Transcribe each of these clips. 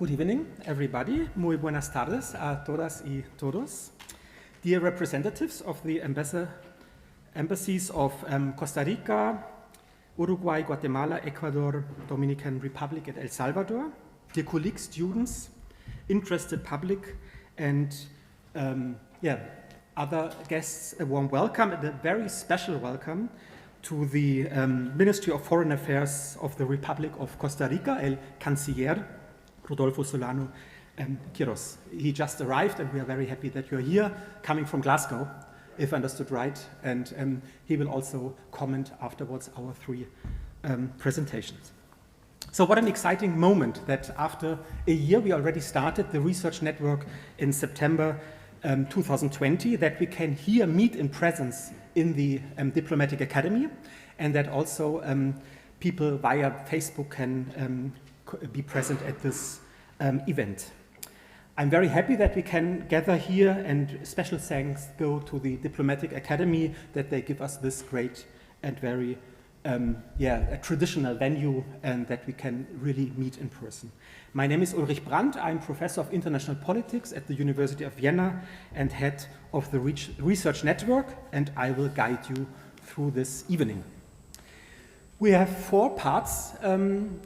Good evening, everybody. Muy buenas tardes a todas y todos. Dear representatives of the embassies of Costa Rica, Uruguay, Guatemala, Ecuador, Dominican Republic, and El Salvador, dear colleagues, students, interested public, and other guests, a warm welcome and a very special welcome to the Ministry of Foreign Affairs of the Republic of Costa Rica, El Chancellor, Rodolfo, Solano, and Quirós. He just arrived, and we are very happy that you're here, coming from Glasgow, if I understood right, and he will also comment afterwards our three presentations. So what an exciting moment that after a year we already started the research network in September 2020, that we can here meet in presence in the Diplomatic Academy, and that also people via Facebook can be present at this event. I'm very happy that we can gather here, and special thanks go to the Diplomatic Academy that they give us this great and very a traditional venue, and that we can really meet in person. My name is Ulrich. I'm professor of international politics at the University of Vienna and head of the research network, and I will guide you through this evening. We have four parts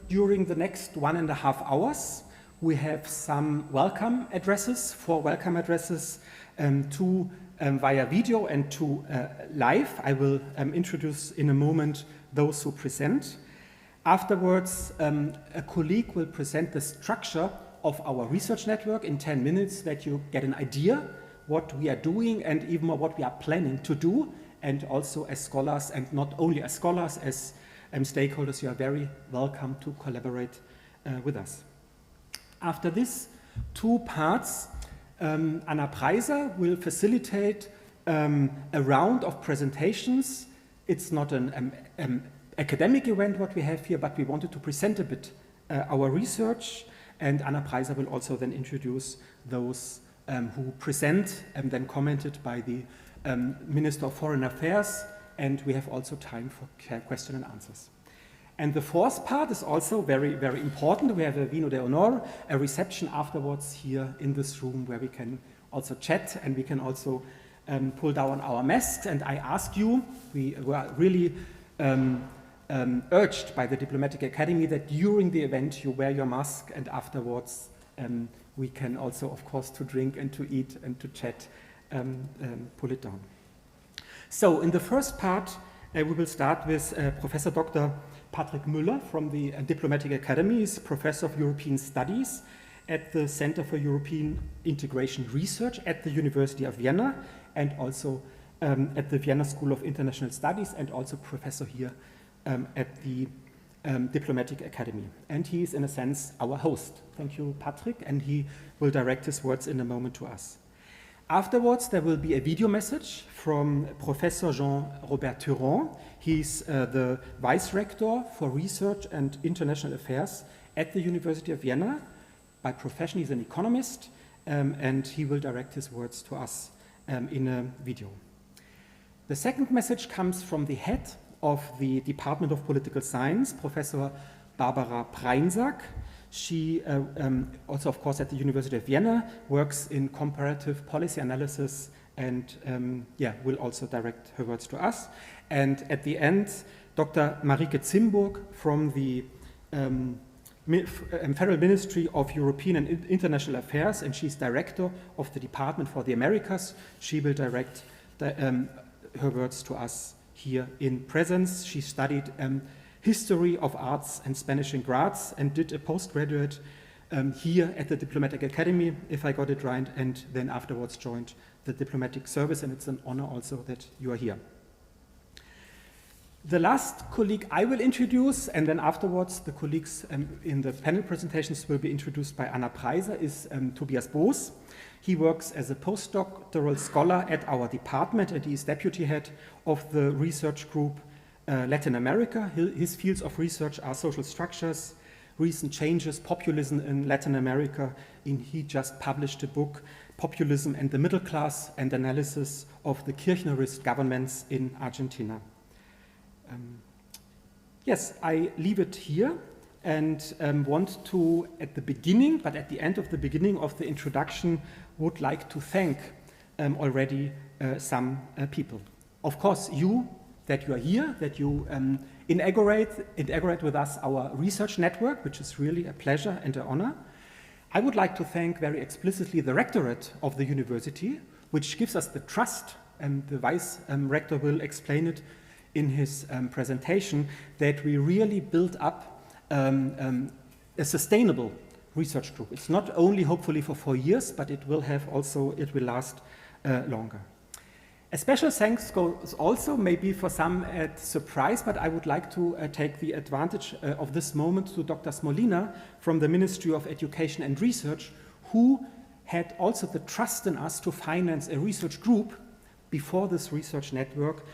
during the next 1.5 hours. We have some welcome addresses, 4 welcome addresses, 2 via video and 2 live. I will introduce in a moment those who present. Afterwards, a colleague will present the structure of our research network in 10 minutes, that you get an idea what we are doing and even more what we are planning to do. And also as scholars, and not only as scholars, as stakeholders, you are very welcome to collaborate with us. After this 2 parts, Preiser will facilitate a round of presentations. It's not an academic event what we have here, but we wanted to present a bit our research, and Preiser will also then introduce those who present and then commented by the Minister of Foreign Affairs, and we have also time for question and answers. And the 4th part is also very, very important. We have a vino de honor, a reception afterwards here in this room where we can also chat, and we can also pull down our masks. And I ask you, we were really urged by the Diplomatic Academy that during the event you wear your mask, and afterwards we can also, of course, to drink and to eat and to chat, pull it down. So in the first part, we will start with Professor Dr. Patrick Müller from the Diplomatic Academy. He's Professor of European Studies at the Center for European Integration Research at the University of Vienna, and also at the Vienna School of International Studies, and also professor here at the Diplomatic Academy. And he is, in a sense, our host. Thank you, Patrick, and he will direct his words in a moment to us. Afterwards, there will be a video message from Professor Jean-Robert Tyran. He's the Vice Rector for Research and International Affairs at the University of Vienna. By profession, he's an economist, and he will direct his words to us in a video. The second message comes from the head of the Department of Political Science, Professor Barbara Prainsack. She also, of course, at the University of Vienna, works in comparative policy analysis, and will also direct her words to us. And at the end, Dr. Marieke Zimburg from the Federal Ministry of European and International Affairs, and she's director of the Department for the Americas. She will direct her words to us here in presence. She studied History of Arts and Spanish in Graz, and did a postgraduate here at the Diplomatic Academy, if I got it right, and then afterwards joined the diplomatic service, and it's an honor also that you are here. The last colleague I will introduce, and then afterwards the colleagues in the panel presentations will be introduced by Preiser, is Tobias. He works as a postdoctoral scholar at our department, and he is deputy head of the research group Latin America. His fields of research are social structures, recent changes, populism in Latin America. He just published a book, Populism and the Middle Class, and Analysis of the Kirchnerist Governments in Argentina. Yes, I leave it here, and want to, at the end of the introduction, would like to thank already some people. Of course, that you are here, that you integrate with us our research network, which is really a pleasure and an honor. I would like to thank very explicitly the Rectorate of the university, which gives us the trust, and the Vice Rector will explain it in his presentation, that we really build up a sustainable research group. It's not only hopefully for 4 years, but it will last longer. A special thanks goes also, maybe for some at surprise, but I would like to take the advantage of this moment to Dr. Smolina from the Ministry of Education and Research, who had also the trust in us to finance a research group before this research network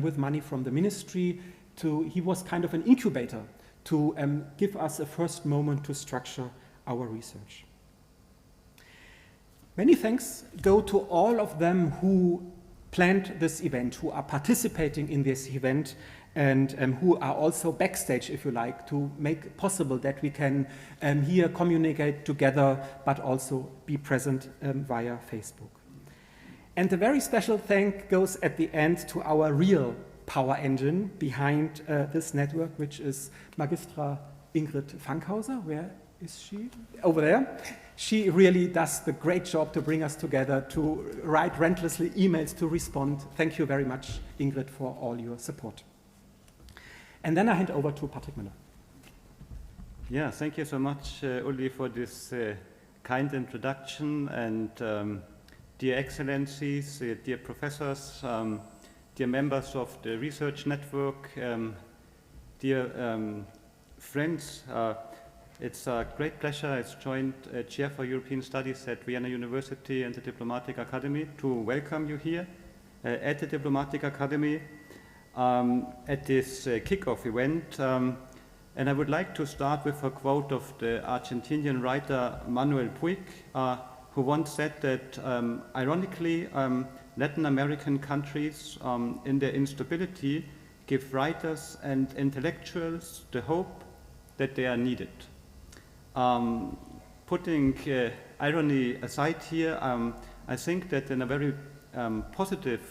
with money from the ministry. He was kind of an incubator to give us a first moment to structure our research. Many thanks go to all of them who planned this event, who are participating in this event, and who are also backstage, if you like, to make possible that we can here communicate together, but also be present via Facebook. And the very special thank goes at the end to our real power engine behind this network, which is Magistra Ingrid Fankhauser. Where is she? Over there. She really does the great job to bring us together, to write relentlessly emails, to respond. Thank you very much, Ingrid, for all your support. And then I hand over to Patrick Müller. Yeah, thank you so much, Ulrich, for this kind introduction. And dear Excellencies, dear professors, dear members of the research network, dear friends, it's a great pleasure as joint chair for European Studies at Vienna University and the Diplomatic Academy to welcome you here at the Diplomatic Academy at this kickoff event. And I would like to start with a quote of the Argentinian writer Manuel Puig, who once said that, ironically, Latin American countries in their instability give writers and intellectuals the hope that they are needed. Putting irony aside here, I think that in a very positive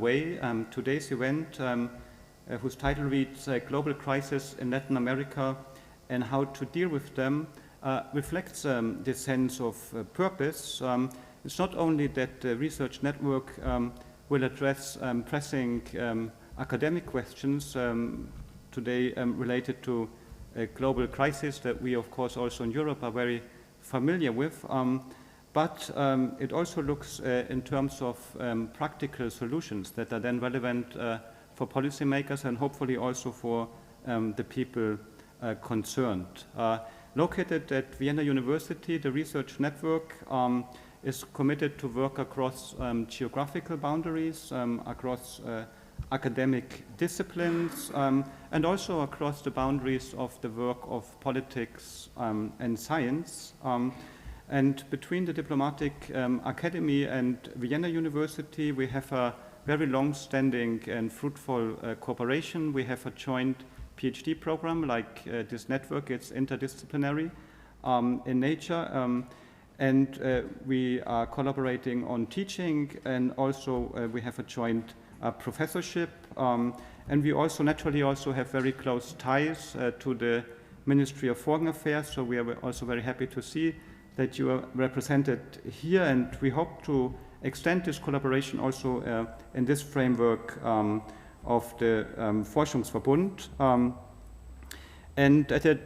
way, today's event, whose title reads Global Crisis in Latin America and How to Deal with Them, reflects this sense of purpose. It's not only that the research network will address pressing academic questions today related to a global crisis that we, of course, also in Europe are very familiar with, but it also looks in terms of practical solutions that are then relevant for policymakers and hopefully also for the people concerned. Located at Vienna University, the research network is committed to work across geographical boundaries, across academic disciplines, and also across the boundaries of the work of politics and science. And between the Diplomatic Academy and Vienna University, we have a very long-standing and fruitful cooperation. We have a joint PhD program like this network. It's interdisciplinary in nature, and we are collaborating on teaching, and also we have a joint professorship, and we also naturally also have very close ties to the Ministry of Foreign Affairs, so we are also very happy to see that you are represented here, and we hope to extend this collaboration also in this framework of the Forschungsverbund. And at the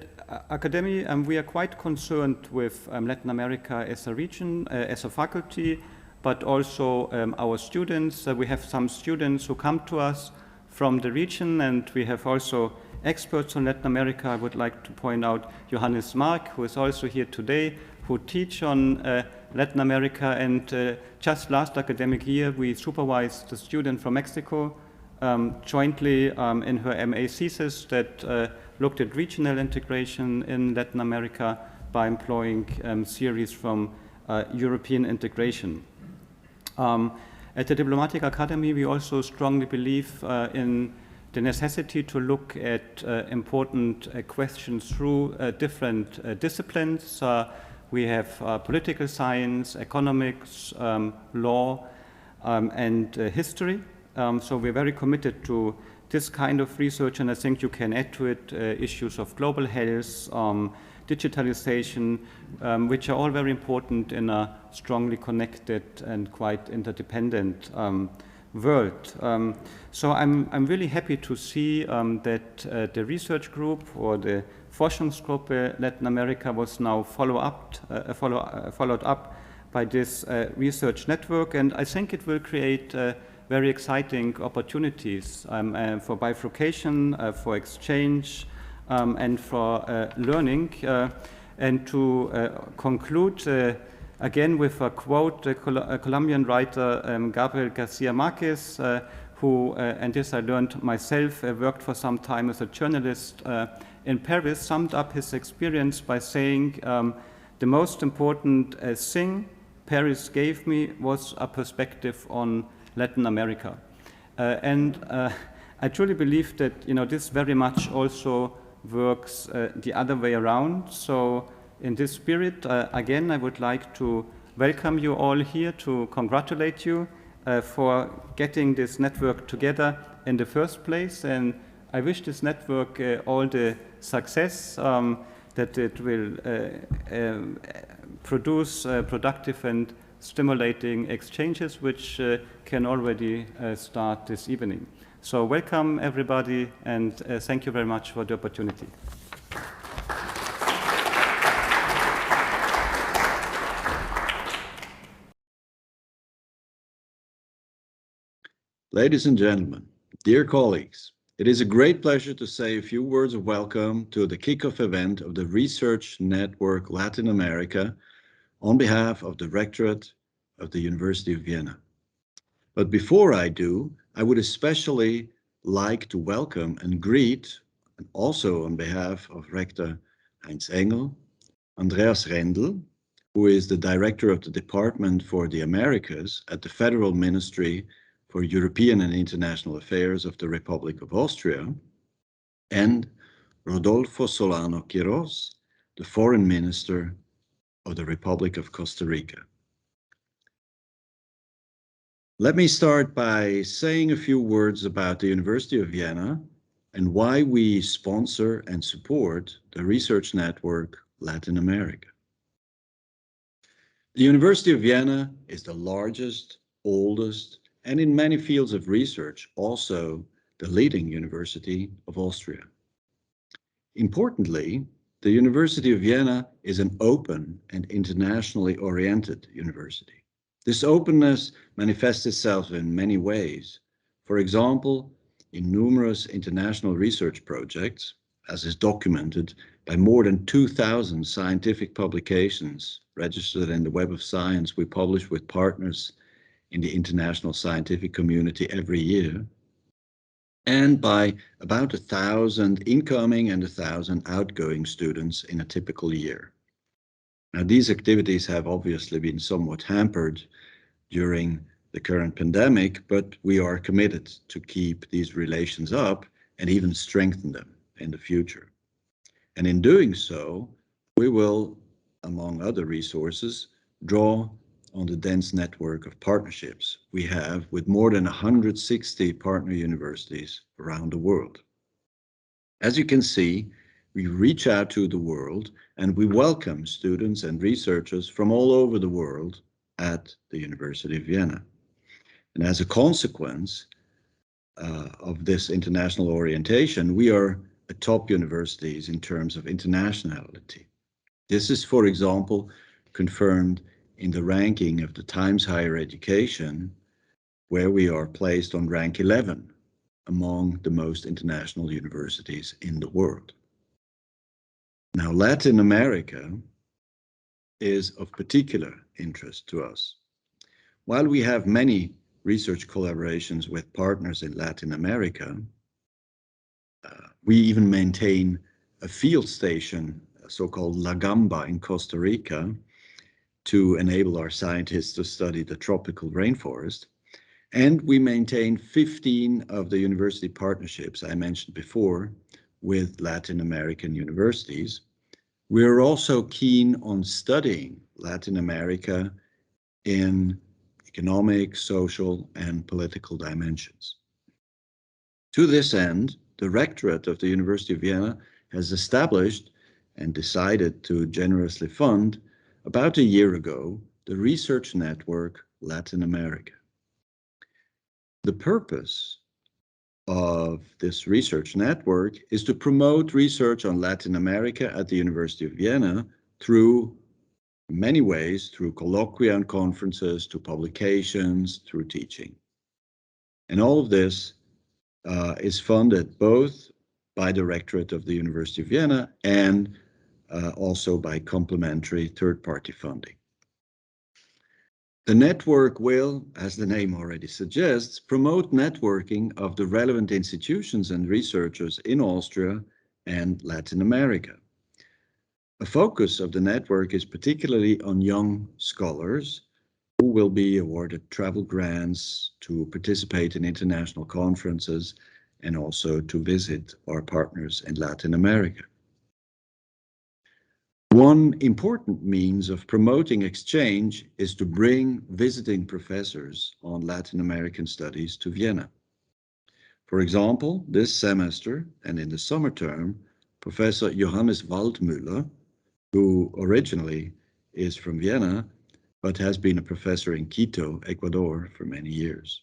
Academy, we are quite concerned with Latin America as a region, as a faculty, but also our students. We have some students who come to us from the region, and we have also experts on Latin America. I would like to point out Johannes, who is also here today, who teach on Latin America, and just last academic year we supervised a student from Mexico jointly in her MA thesis that looked at regional integration in Latin America by employing theories from European integration. At the Diplomatic Academy, we also strongly believe in the necessity to look at important questions through different disciplines. We have political science, economics, law, and history. So we're very committed to this kind of research, and I think you can add to it issues of global health, digitalization, which are all very important in a strongly connected and quite interdependent world. So I'm really happy to see that the research group or the Forschungsgruppe Latin America was now followed up by this research network, and I think it will create very exciting opportunities for bifurcation, for exchange, and for learning. And to conclude again with a quote, a Colombian writer, Gabriel Garcia Marquez, who, and this I learned myself, worked for some time as a journalist in Paris, summed up his experience by saying, the most important thing Paris gave me was a perspective on Latin America. And I truly believe that this very much also works the other way around. So in this spirit, again, I would like to welcome you all here, to congratulate you for getting this network together in the first place. And I wish this network all the success, that it will produce productive and stimulating exchanges, which can already start this evening. So welcome everybody, and thank you very much for the opportunity. Ladies and gentlemen, dear colleagues, it is a great pleasure to say a few words of welcome to the kickoff event of the Research Network Latin America on behalf of the Rectorate of the University of Vienna. But before I do, I would especially like to welcome and greet, and also on behalf of Rector Heinz Engel, Andreas Rendel, who is the Director of the Department for the Americas at the Federal Ministry for European and International Affairs of the Republic of Austria, and Rodolfo Solano Quirós, the Foreign Minister of the Republic of Costa Rica. Let me start by saying a few words about the University of Vienna and why we sponsor and support the Research Network Latin America. The University of Vienna is the largest, oldest, and in many fields of research, also the leading university of Austria. Importantly, the University of Vienna is an open and internationally oriented university. This openness manifests itself in many ways. For example, in numerous international research projects, as is documented by more than 2,000 scientific publications registered in the Web of Science we publish with partners in the international scientific community every year, and by about 1,000 incoming and 1,000 outgoing students in a typical year. Now, these activities have obviously been somewhat hampered during the current pandemic, but we are committed to keep these relations up and even strengthen them in the future. And in doing so, we will, among other resources, draw on the dense network of partnerships we have with more than 160 partner universities around the world. As you can see, we reach out to the world and we welcome students and researchers from all over the world at the University of Vienna. And as a consequence of this international orientation, we are a top universities in terms of internationality. This is, for example, confirmed in the ranking of the Times Higher Education, where we are placed on rank 11 among the most international universities in the world. Now, Latin America is of particular interest to us. While we have many research collaborations with partners in Latin America, we even maintain a field station, so-called La Gamba in Costa Rica, to enable our scientists to study the tropical rainforest. And we maintain 15 of the university partnerships I mentioned before with Latin American universities. We're also keen on studying Latin America in economic, social, and political dimensions. To this end, the Rectorate of the University of Vienna has established and decided to generously fund, about a year ago, the research network Latin America. The purpose of this research network is to promote research on Latin America at the University of Vienna through many ways, through colloquia and conferences, to publications, through teaching. And all of this is funded both by the Rectorate of the University of Vienna and also by complementary third-party funding. The network will, as the name already suggests, promote networking of the relevant institutions and researchers in Austria and Latin America. A focus of the network is particularly on young scholars who will be awarded travel grants to participate in international conferences and also to visit our partners in Latin America. One important means of promoting exchange is to bring visiting professors on Latin American studies to Vienna. For example, this semester and in the summer term, Professor Johannes Waldmüller, who originally is from Vienna, but has been a professor in Quito, Ecuador, for many years.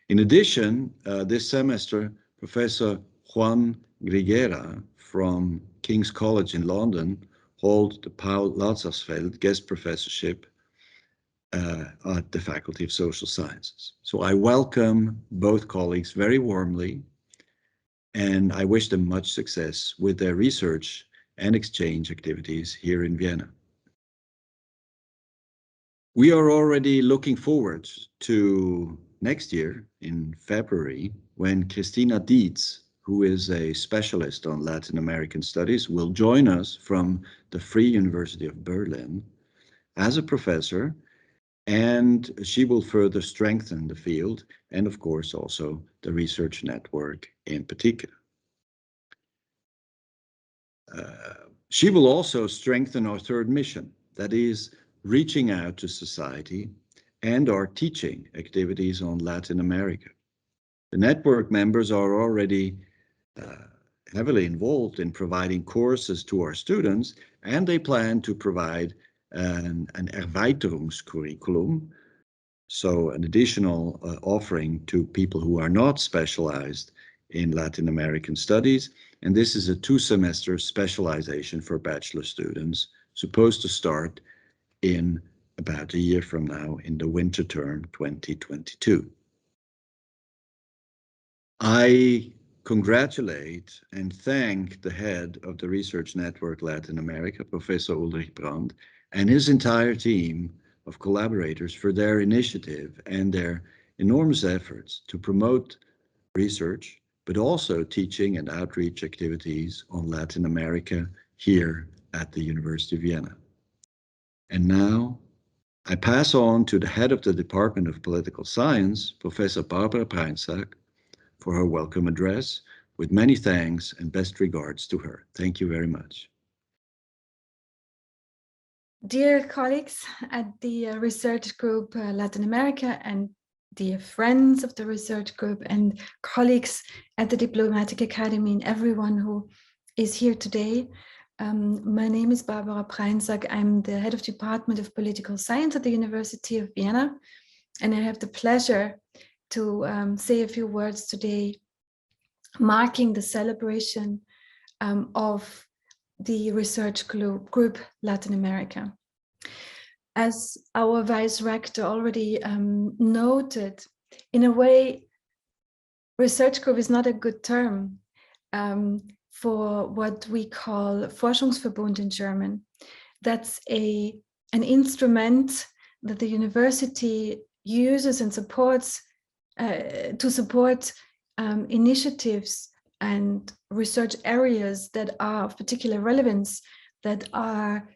In addition, this semester, Professor Juan Grigera from King's College in London holds the Paul Lazarsfeld guest professorship at the Faculty of Social Sciences. So I welcome both colleagues very warmly, and I wish them much success with their research and exchange activities here in Vienna. We are already looking forward to next year in February, when Christina Dietz, who is a specialist on Latin American studies, will join us from the Free University of Berlin as a professor, and she will further strengthen the field and of course also the research network in particular. She will also strengthen our third mission, that is reaching out to society, and our teaching activities on Latin America. The network members are already heavily involved in providing courses to our students, and they plan to provide an Erweiterungskurriculum, so an additional offering to people who are not specialized in Latin American studies. And this is a 2-semester specialization for bachelor students, supposed to start in about a year from now in the winter term 2022. I congratulate and thank the head of the Research Network Latin America, Professor Ulrich, and his entire team of collaborators for their initiative and their enormous efforts to promote research, but also teaching and outreach activities on Latin America here at the University of Vienna. And now I pass on to the head of the Department of Political Science, Professor Barbara Prainsack, for her welcome address, with many thanks and best regards to her. Thank you very much. Dear colleagues at the Research Group Latin America, and dear friends of the Research Group, and colleagues at the Diplomatic Academy, and everyone who is here today, my name is Barbara Prainsack. I'm the head of Department of Political Science at the University of Vienna, and I have the pleasure to say a few words today, marking the celebration of the Research Group Latin America. As our Vice Rector already noted, in a way, Research Group is not a good term for what we call Forschungsverbund in German. That's an instrument that the university uses and supports to support initiatives and research areas that are of particular relevance, that are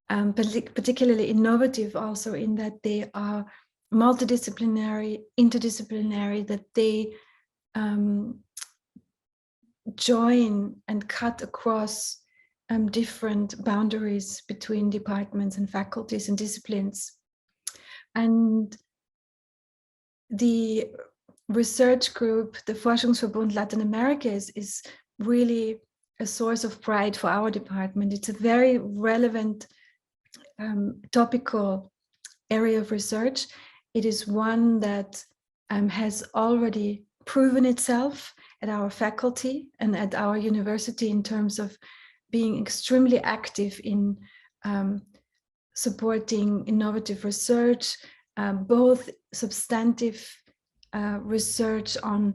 particularly innovative also in that they are multidisciplinary, interdisciplinary, that they join and cut across different boundaries between departments and faculties and disciplines. And the research group, the Forschungsverbund Latin America, is really a source of pride for our department. It's a very relevant topical area of research. It is one that has already proven itself at our faculty and at our university in terms of being extremely active in supporting innovative research, both substantive research on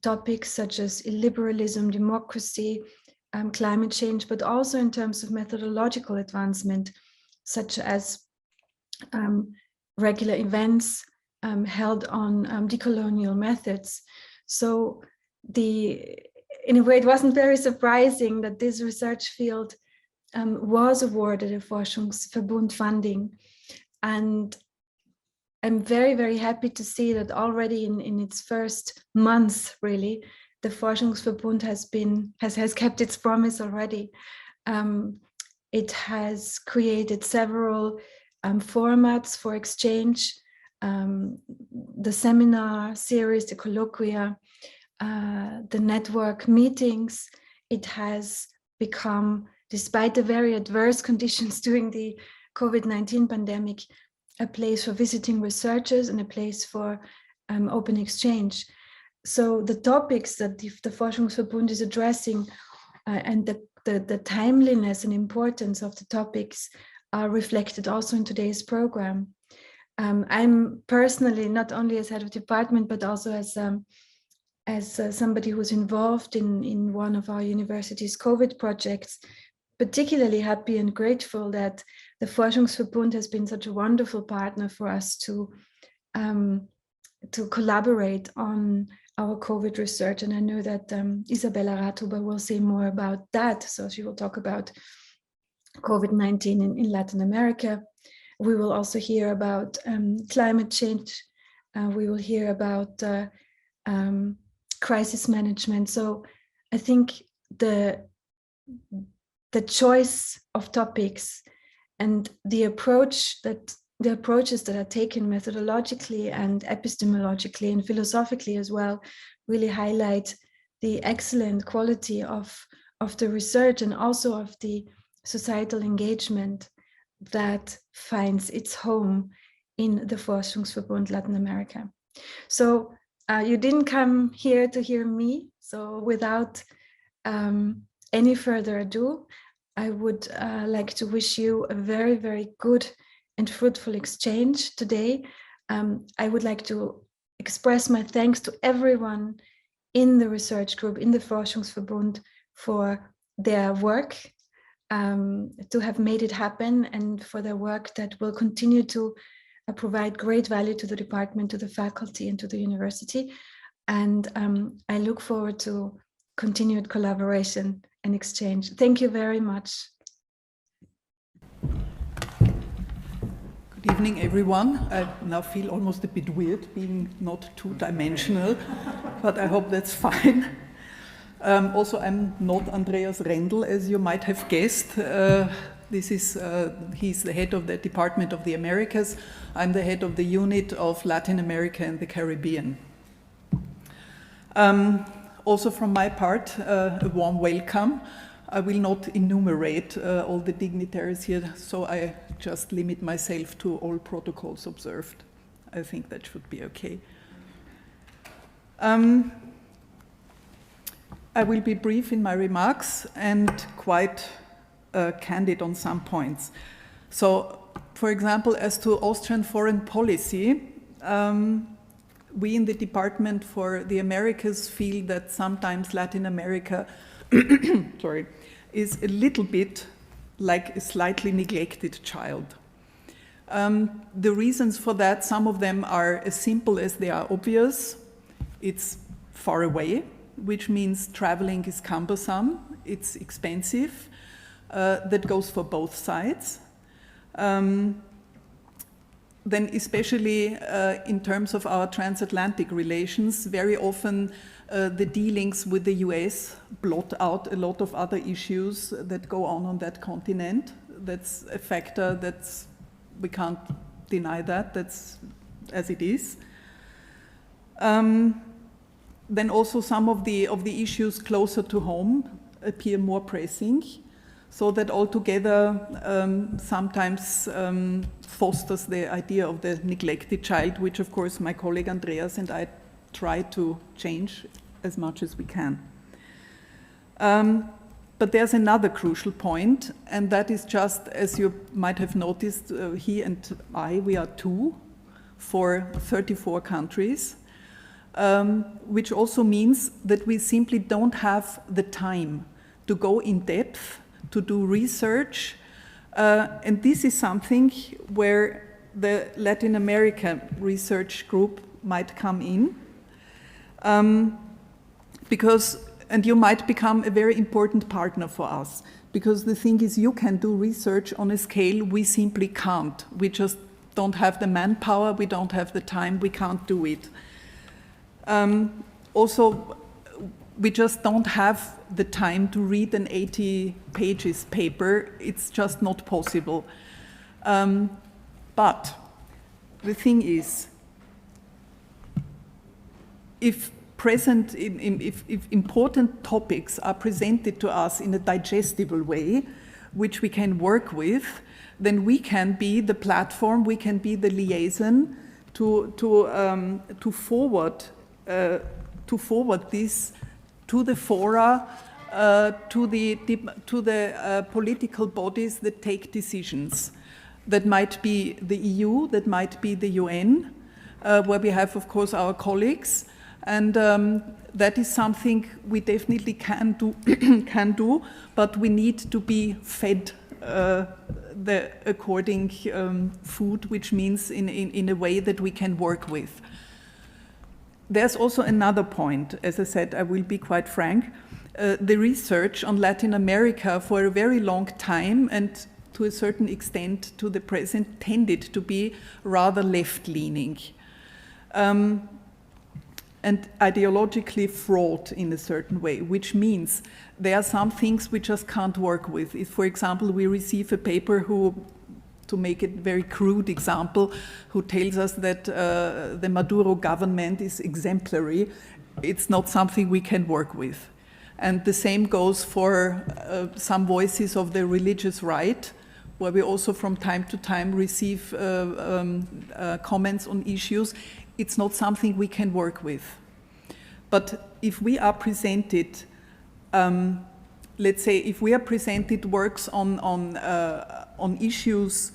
topics such as illiberalism, democracy, climate change, but also in terms of methodological advancement, such as regular events held on decolonial methods. So in a way, it wasn't very surprising that this research field was awarded a Forschungsverbund funding. And I'm very, very happy to see that already in its first months, really, the Forschungsverbund has kept its promise already. It has created several formats for exchange, the seminar series, the colloquia, the network meetings. It has become, despite the very adverse conditions during the COVID-19 pandemic, a place for visiting researchers and a place for open exchange. So the topics that the Forschungsverbund is addressing and the timeliness and importance of the topics are reflected also in today's program. I'm personally, not only as head of department, but also as somebody who's involved in one of our university's COVID projects, particularly happy and grateful that the Forschungsverbund has been such a wonderful partner for us to collaborate on our COVID research. And I know that Isabella Radhuber will say more about that. So she will talk about COVID-19 in Latin America. We will also hear about climate change. We will hear about crisis management. So I think the choice of topics and the approaches that are taken methodologically and epistemologically and philosophically as well really highlight the excellent quality of the research and also of the societal engagement that finds its home in the Forschungsverbund Latin America. So you didn't come here to hear me, so without any further ado, I would like to wish you a very, very good and fruitful exchange today. I would like to express my thanks to everyone in the research group, in the Forschungsverbund, for their work, to have made it happen, and for their work that will continue to provide great value to the department, to the faculty, and to the university. And I look forward to continued collaboration and exchange. Thank you very much. Good evening, everyone. I now feel almost a bit weird being not two-dimensional, but I hope that's fine. Also, I'm not Andreas Rendel, as you might have guessed. He's the head of the Department of the Americas. I'm the head of the unit of Latin America and the Caribbean. Also from my part, a warm welcome. I will not enumerate all the dignitaries here, so I just limit myself to all protocols observed. I think that should be okay. I will be brief in my remarks and quite candid on some points. So, for example, as to Austrian foreign policy, we in the Department for the Americas feel that sometimes Latin America is a little bit like a slightly neglected child. The reasons for that, some of them are as simple as they are obvious. It's far away, which means traveling is cumbersome, it's expensive. That goes for both sides. then especially in terms of our transatlantic relations, very often the dealings with the US blot out a lot of other issues that go on that continent. That's a factor that's, we can't deny that, that's as it is. Then also some of the issues closer to home appear more pressing, so that altogether sometimes fosters the idea of the neglected child, which of course my colleague Andreas and I try to change as much as we can. But there's another crucial point, and that is just, as you might have noticed, he and I, we are 2 for 34 countries, which also means that we simply don't have the time to go in depth, to do research, and this is something where the Latin America research group might come in, because, and you might become a very important partner for us, because the thing is, you can do research on a scale we simply can't. We just don't have the manpower, we don't have the time, we can't do it. Also, we just don't have the time to read an 80 pages paper. It's just not possible. But the thing is, if important topics are presented to us in a digestible way, which we can work with, then we can be the platform, we can be the liaison to forward this to the fora, to the political bodies that take decisions. That might be the EU, that might be the UN, where we have, of course, our colleagues, and that is something we definitely can do, but we need to be fed the according food, which means in a way that we can work with. There's also another point. As I said, I will be quite frank. The research on Latin America for a very long time, and to a certain extent to the present, tended to be rather left-leaning and ideologically fraught in a certain way, which means there are some things we just can't work with. If, for example, we receive a paper to make it a very crude example, who tells us that the Maduro government is exemplary, it's not something we can work with. And the same goes for some voices of the religious right, where we also from time to time receive comments on issues. It's not something we can work with. But if we are presented, let's say, if we are presented works on issues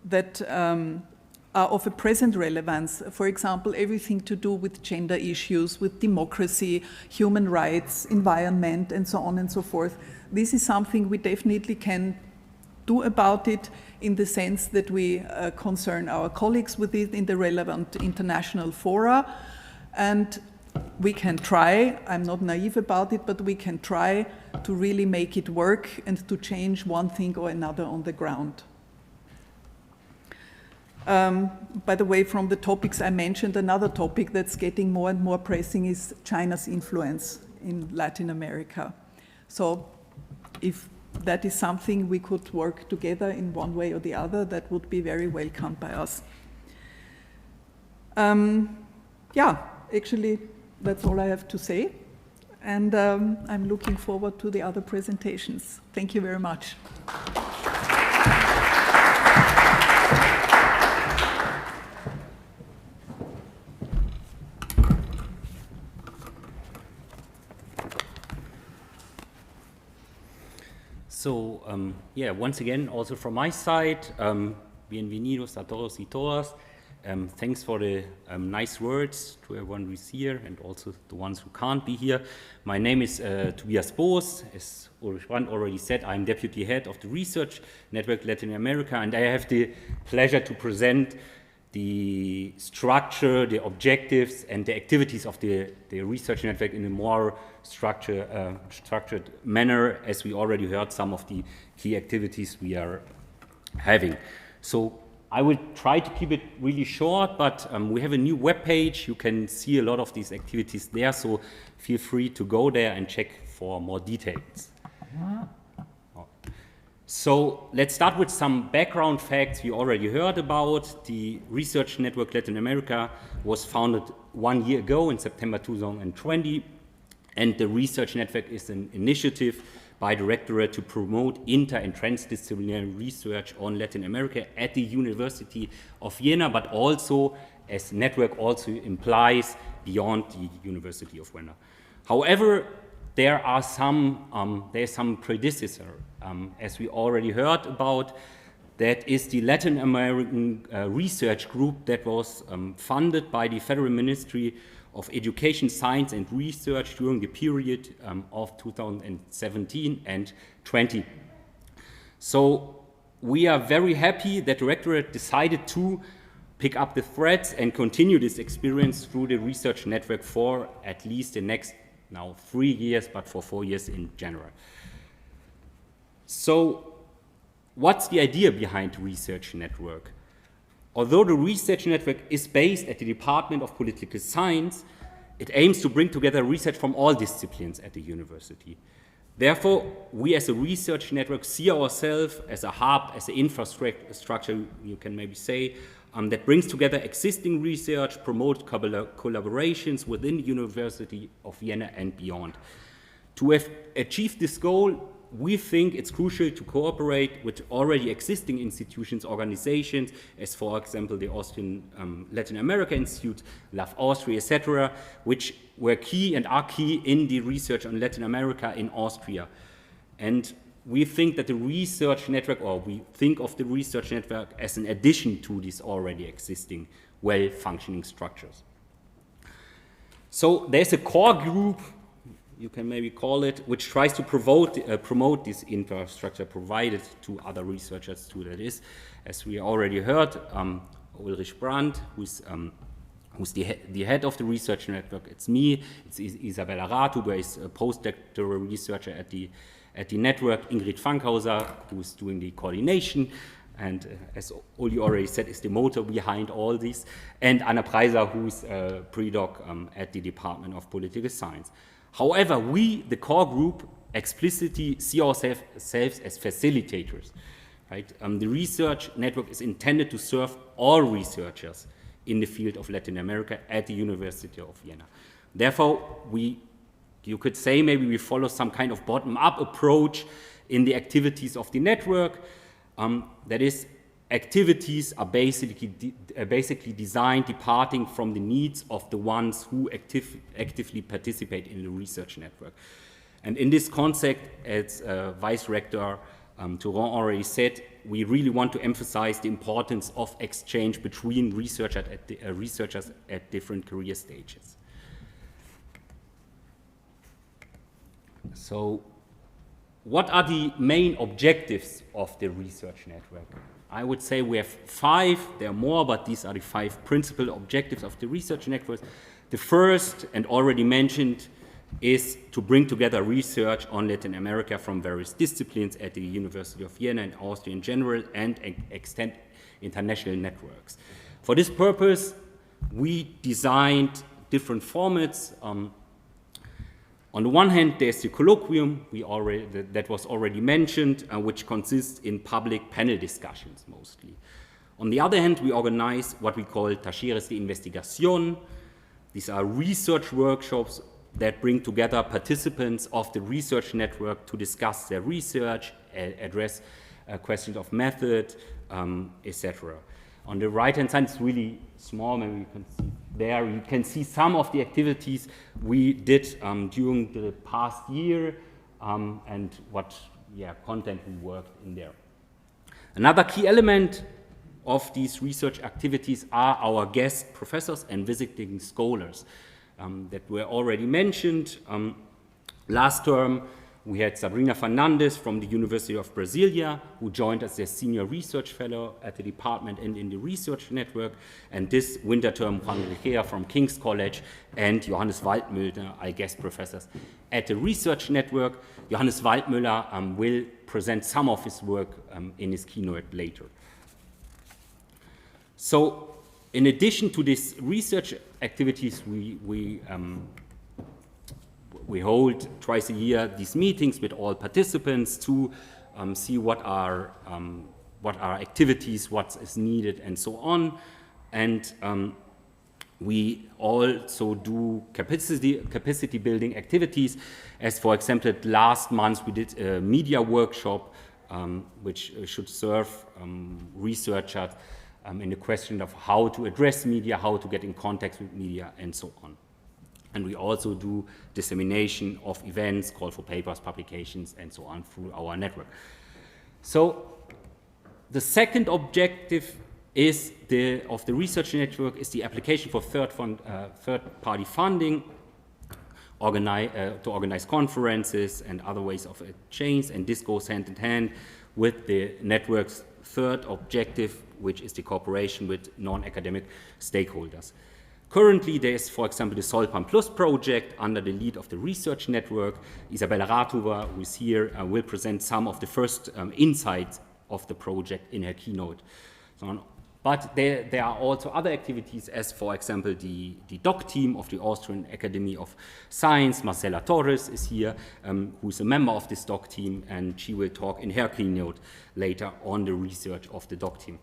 that are of a present relevance, for example, everything to do with gender issues, with democracy, human rights, environment, and so on and so forth, this is something we definitely can do about it, in the sense that we concern our colleagues with it in the relevant international fora, and we can try, I'm not naive about it, but we can try to really make it work and to change one thing or another on the ground. By the way, from the topics I mentioned, another topic that's getting more and more pressing is China's influence in Latin America. So if that is something we could work together in one way or the other, that would be very welcomed by us. Yeah, actually, that's all I have to say. And I'm looking forward to the other presentations. Thank you very much. So, yeah, once again, also from my side, bienvenidos a todos y todas. Thanks for the nice words to everyone who's here and also the ones who can't be here. My name is Tobias. As Ulrich already said, I'm Deputy Head of the Research Network Latin America, and I have the pleasure to present the structure, the objectives, and the activities of the research network in a more structured manner, as we already heard some of the key activities we are having. So I will try to keep it really short, but we have a new webpage. You can see a lot of these activities there, so feel free to go there and check for more details. So let's start with some background facts we already heard about. The Research Network Latin America was founded 1 year ago in September 2020, and the Research Network is an initiative by the Rectorate to promote inter- and transdisciplinary research on Latin America at the University of Vienna, but also, as network also implies, beyond the University of Vienna. However, there's some predecessor, as we already heard about. That is the Latin American Research Group that was funded by the Federal Ministry of Education, Science and Research during the period of 2017 and 20. So we are very happy that the Rectorate decided to pick up the threads and continue this experience through the research network for at least the next, now 3 years, but for 4 years in general. So what's the idea behind the research network? Although the research network is based at the Department of Political Science, it aims to bring together research from all disciplines at the university. Therefore, we as a research network see ourselves as a hub, as an infrastructure, you can maybe say, that brings together existing research, promotes collaborations within the University of Vienna and beyond. To achieve this goal, we think it's crucial to cooperate with already existing institutions, organizations, as for example the Austrian Latin America Institute, LAV Austria, etc., which were key and are key in the research on Latin America in Austria. And we think that the research network, or we think of the research network as an addition to these already existing well-functioning structures. So there's a core group, you can maybe call it, which tries to promote this infrastructure provided to other researchers too. That is, as we already heard, Ulrich Brandt, who's the head of the research network. It's me. It's Isabella Radhuber, is a postdoctoral researcher at the network. Ingrid Fankhauser, who's doing the coordination, and as Uli already said, is the motor behind all this. And Anna Preiser, who's a pre-doc at the Department of Political Science. However, we, the core group, explicitly see ourselves as facilitators. Right? The research network is intended to serve all researchers in the field of Latin America at the University of Vienna. Therefore, you could say maybe we follow some kind of bottom-up approach in the activities of the network. That is, activities are basically designed departing from the needs of the ones who actively participate in the research network. And in this context, as Vice Rector Tyran already said, we really want to emphasize the importance of exchange between researchers at different career stages. So, what are the main objectives of the research network? I would say we have 5, there are more, but these are the 5 principal objectives of the research network. The first, and already mentioned, is to bring together research on Latin America from various disciplines at the University of Vienna and Austria in general, and extend international networks. For this purpose, we designed different formats. On the one hand, there's the colloquium that was already mentioned, which consists in public panel discussions mostly. On the other hand, we organize what we call talleres de investigación. These are research workshops that bring together participants of the research network to discuss their research, address questions of method, etc. On the right-hand side, it's really small, maybe you can see there. You can see some of the activities we did during the past year and what content we worked in there. Another key element of these research activities are our guest professors and visiting scholars that were already mentioned. Last term, we had Sabrina Fernandez from the University of Brasilia, who joined as a senior research fellow at the department and in the research network. And this winter term, Juan Rica from King's College and Johannes Waldmüller, I guess, professors at the research network. Johannes Waldmüller will present some of his work in his keynote later. So in addition to these research activities, we hold twice a year these meetings with all participants to see what are activities, what is needed, and so on. And we also do capacity building activities. As for example, last month we did a media workshop which should serve researchers in the question of how to address media, how to get in contact with media, and so on. And we also do dissemination of events, call for papers, publications, and so on through our network. So the second objective of the research network is the application for third-party funding, to organize conferences and other ways of exchange, and this goes hand in hand with the network's third objective, which is the cooperation with non-academic stakeholders. Currently, there is, for example, the Solpan Plus project under the lead of the research network. Isabella Radhuber, who is here, will present some of the first insights of the project in her keynote. But there are also other activities, as for example, the doc team of the Austrian Academy of Science. Marcela Torres is here, who is a member of this doc team, and she will talk in her keynote later on the research of the doc team.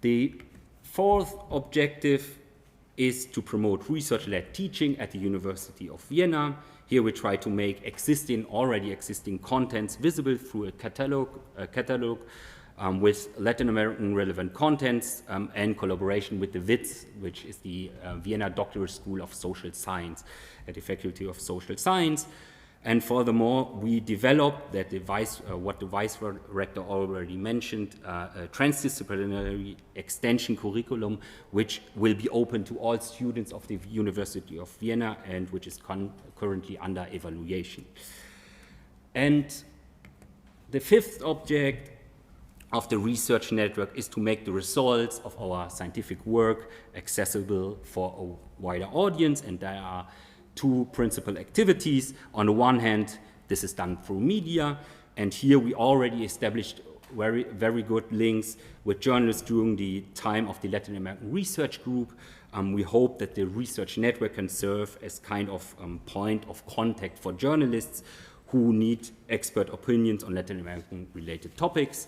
The fourth objective is to promote research-led teaching at the University of Vienna. Here we try to make already existing contents visible through a catalog with Latin American relevant contents and collaboration with the WITS, which is the Vienna Doctoral School of Social Science at the Faculty of Social Science. And furthermore, we developed that what the Vice Rector already mentioned, a transdisciplinary extension curriculum, which will be open to all students of the University of Vienna and which is currently under evaluation. And the fifth object of the research network is to make the results of our scientific work accessible for a wider audience, and there are two principal activities. On the one hand, this is done through media, and here we already established very, very good links with journalists during the time of the Latin American Research Group. We hope that the research network can serve as kind of point of contact for journalists who need expert opinions on Latin American related topics.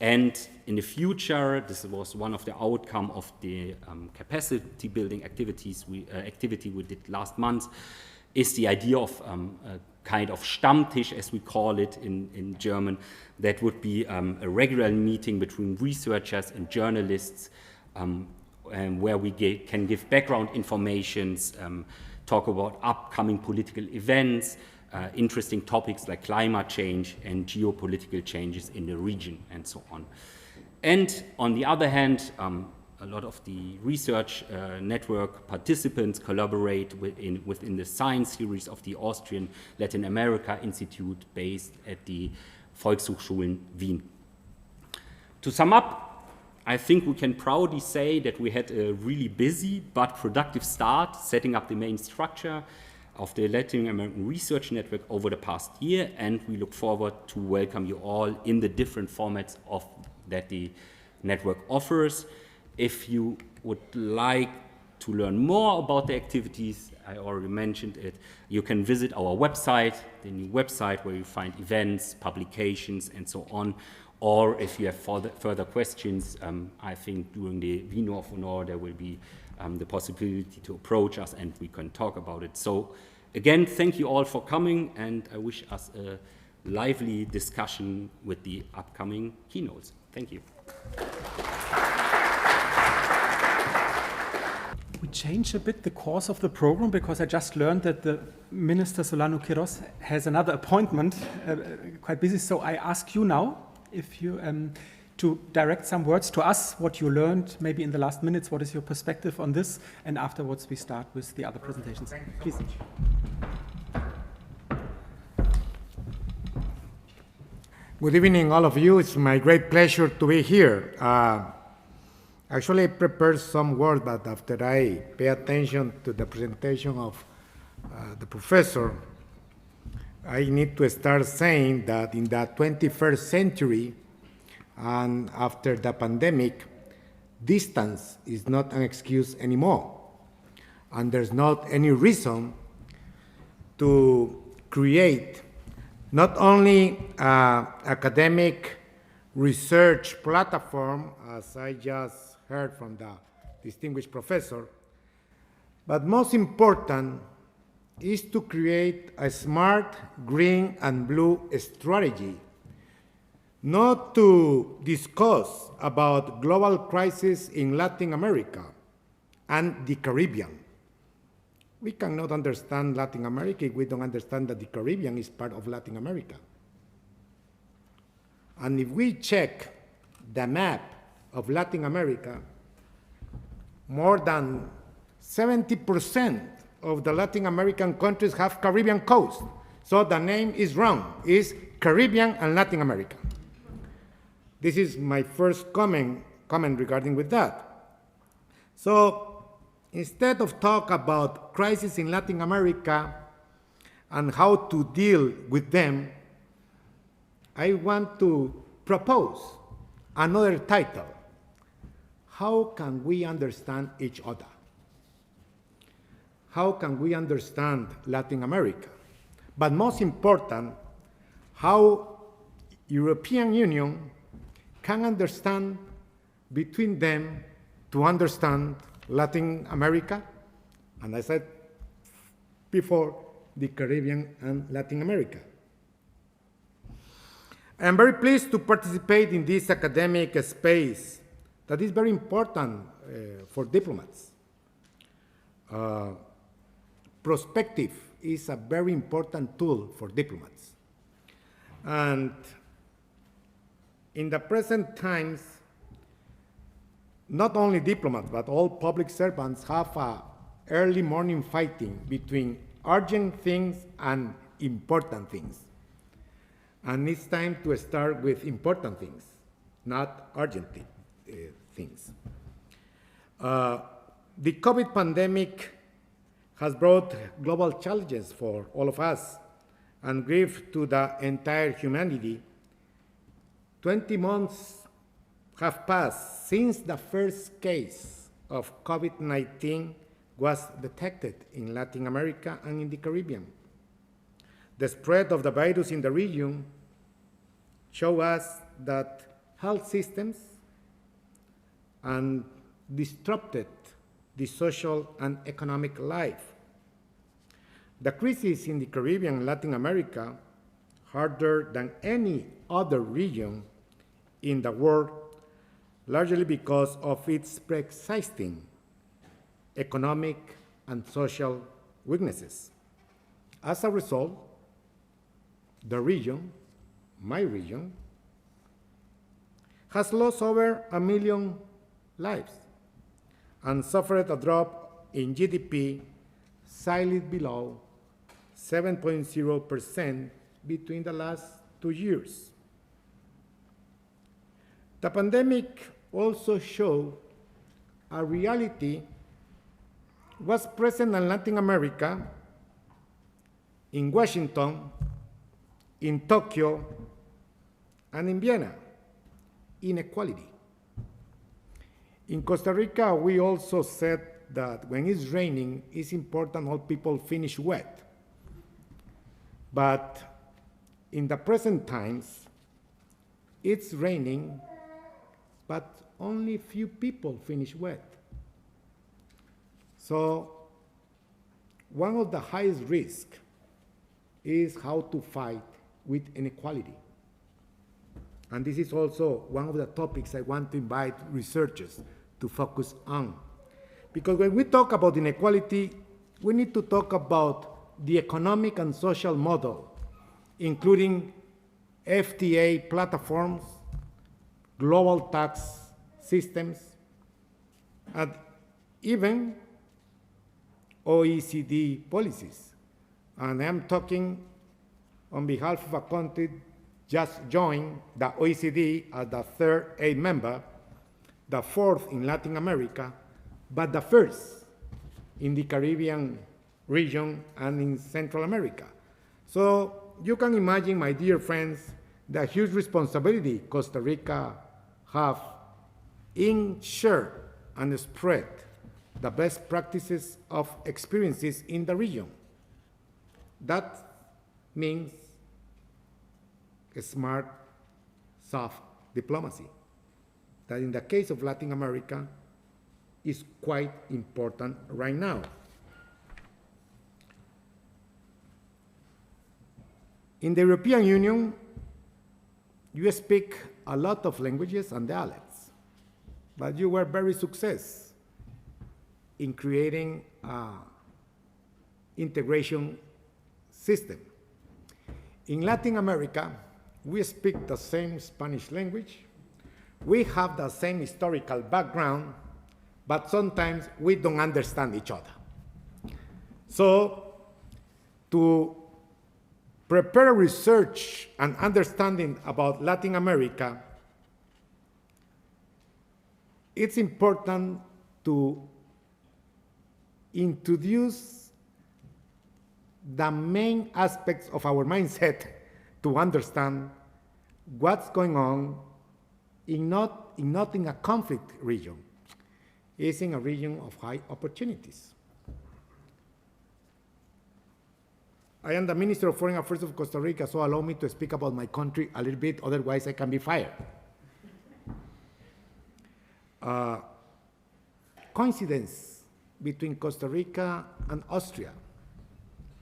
And in the future, this was one of the outcome of the capacity building activity we did last month, is the idea of a kind of Stammtisch, as we call it in German, that would be a regular meeting between researchers and journalists, where we can give background informations, talk about upcoming political events, interesting topics like climate change and geopolitical changes in the region, and so on. And on the other hand, a lot of the research network participants collaborate within the science series of the Austrian Latin America Institute based at the Volkshochschulen Wien. To sum up, I think we can proudly say that we had a really busy but productive start setting up the main structure of the Latin American Research Network over the past year, and we look forward to welcome you all in the different formats that the network offers. If you would like to learn more about the activities, I already mentioned it, you can visit our website, the new website where you find events, publications, and so on. Or if you have further questions, I think during the Vino of Honor there will be the possibility to approach us and we can talk about it. So again, thank you all for coming, and I wish us a lively discussion with the upcoming keynotes. Thank you. We changed a bit the course of the program because I just learned that the Minister Solano Quirós has another appointment, quite busy. So I ask you now if you to direct some words to us, what you learned maybe in the last minutes, what is your perspective on this, and afterwards we start with the other presentations. Please. Good evening, all of you. It's my great pleasure to be here. Actually, I prepared some words, but after I pay attention to the presentation of the professor, I need to start saying that in the 21st century, and after the pandemic, distance is not an excuse anymore. And there's not any reason to create not only an academic research platform, as I just heard from the distinguished professor, but most important is to create a smart green and blue strategy, not to discuss about global crisis in Latin America and the Caribbean. We cannot understand Latin America if we don't understand that the Caribbean is part of Latin America. And if we check the map of Latin America, more than 70% of the Latin American countries have Caribbean coast. So the name is wrong. It's Caribbean and Latin America. This is my first comment regarding with that. So instead of talk about crisis in Latin America and how to deal with them, I want to propose another title. How can we understand each other? How can we understand Latin America? But most important, how European Union can understand between them to understand Latin America, and I said before, the Caribbean and Latin America. I am very pleased to participate in this academic space that is very important for diplomats. Perspective is a very important tool for diplomats. And in the present times, not only diplomats, but all public servants have a early morning fighting between urgent things and important things. And it's time to start with important things, not urgent things. The COVID pandemic has brought global challenges for all of us and grief to the entire humanity. 20 months have passed since the first case of COVID-19 was detected in Latin America and in the Caribbean. The spread of the virus in the region show us that health systems and disrupted the social and economic life. The crisis in the Caribbean and Latin America, harder than any other region in the world, largely because of its pre-existing economic and social weaknesses. As a result, the region, my region, has lost over 1 million lives and suffered a drop in GDP slightly below 7.0% between the last 2 years. The pandemic also showed a reality was present in Latin America, in Washington, in Tokyo, and in Vienna, inequality. In Costa Rica, we also said that when it's raining, it's important all people finish wet. But in the present times, it's raining, but only few people finish wet. So one of the highest risks is how to fight with inequality. And this is also one of the topics I want to invite researchers to focus on. Because when we talk about inequality, we need to talk about the economic and social model, including FTA platforms, global tax systems, and even OECD policies. And I'm talking on behalf of a country just joined the OECD as the third aid member, the fourth in Latin America, but the first in the Caribbean region and in Central America. So you can imagine, my dear friends, the huge responsibility Costa Rica have in share and spread the best practices of experiences in the region. That means a smart, soft diplomacy that in the case of Latin America is quite important right now. In the European Union, you speak a lot of languages and dialects, but you were very successful in creating an integration system. In Latin America, we speak the same Spanish language, we have the same historical background, but sometimes we don't understand each other. So, to prepare research and understanding about Latin America, it's important to introduce the main aspects of our mindset to understand what's going on not in a conflict region. It's in a region of high opportunities. I am the Minister of Foreign Affairs of Costa Rica, so allow me to speak about my country a little bit, otherwise I can be fired. Coincidence between Costa Rica and Austria.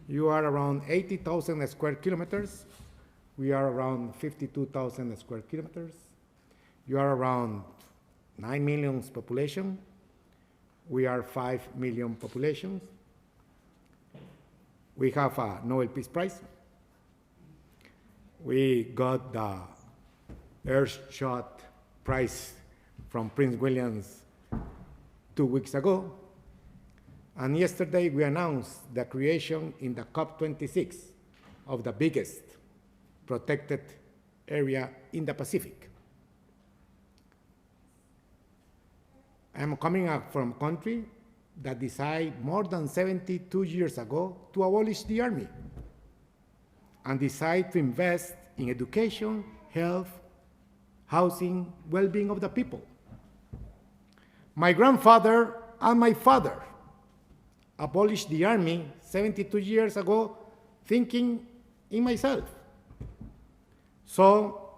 You are around 80,000 square kilometers. We are around 52,000 square kilometers. You are around 9 million population. We are 5 million populations. We have a Nobel Peace Prize. We got the Earthshot Prize from Prince William's 2 weeks ago. And yesterday we announced the creation in the COP26 of the biggest protected area in the Pacific. I'm coming up from a country that decided more than 72 years ago to abolish the army and decided to invest in education, health, housing, well-being of the people. My grandfather and my father abolished the army 72 years ago, thinking in myself. So,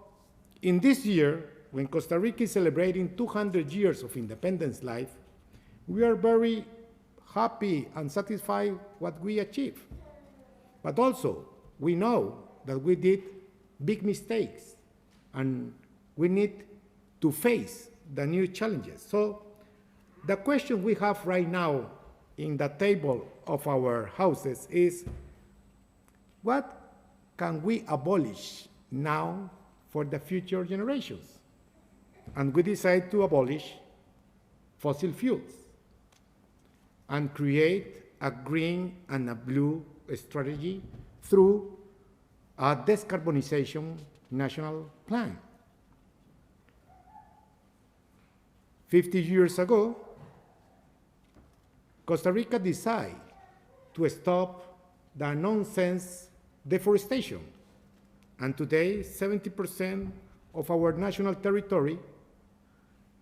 in this year, when Costa Rica is celebrating 200 years of independence life, we are very happy and satisfied what we achieved. But also, we know that we did big mistakes and we need to face the new challenges. So, the question we have right now in the table of our houses is, what can we abolish now for the future generations? And we decide to abolish fossil fuels and create a green and a blue strategy through a decarbonization national plan. 50 years ago, Costa Rica decided to stop the nonsense deforestation. And today, 70% of our national territory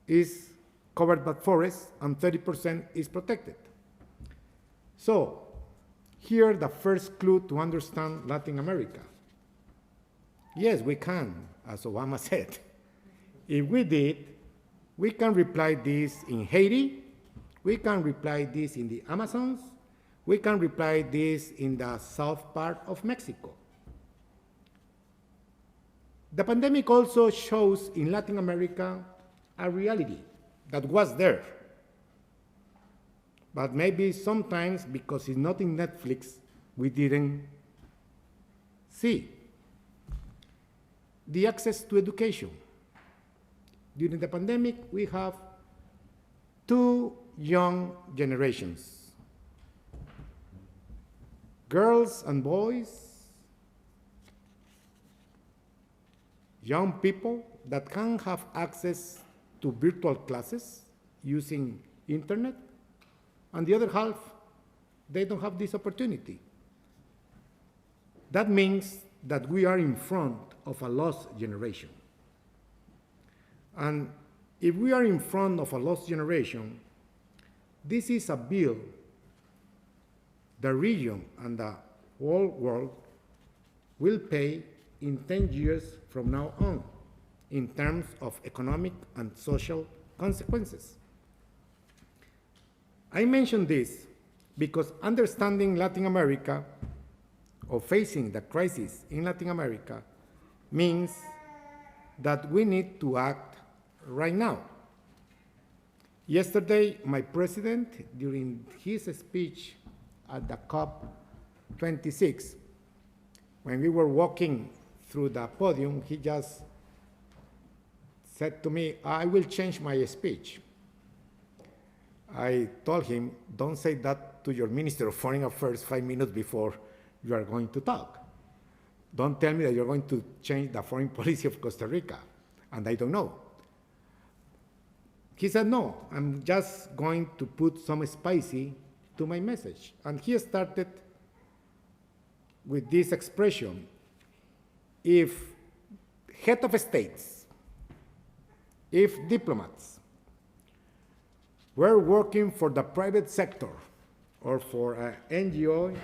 is covered by forests and 30% is protected. So, here the first clue to understand Latin America. Yes, we can, as Obama said. If we did, we can reply this in Haiti, we can reply this in the Amazons, we can reply this in the south part of Mexico. The pandemic also shows in Latin America a reality that was there. But maybe sometimes, because it's not in Netflix, we didn't see. The access to education. During the pandemic, we have two young generations. Girls and boys, young people that can have access to virtual classes using internet, and the other half, they don't have this opportunity. That means that we are in front of a lost generation. And if we are in front of a lost generation, this is a bill the region and the whole world will pay in 10 years from now on in terms of economic and social consequences. I mention this because understanding Latin America or facing the crisis in Latin America means that we need to act right now. Yesterday, my president, during his speech at the COP26, when we were walking through the podium, he just said to me, I will change my speech. I told him, don't say that to your Minister of Foreign Affairs 5 minutes before you are going to talk. Don't tell me that you're going to change the foreign policy of Costa Rica, and I don't know. He said, no, I'm just going to put some spicy to my message. And he started with this expression: if head of states, if diplomats were working for the private sector or for an NGO,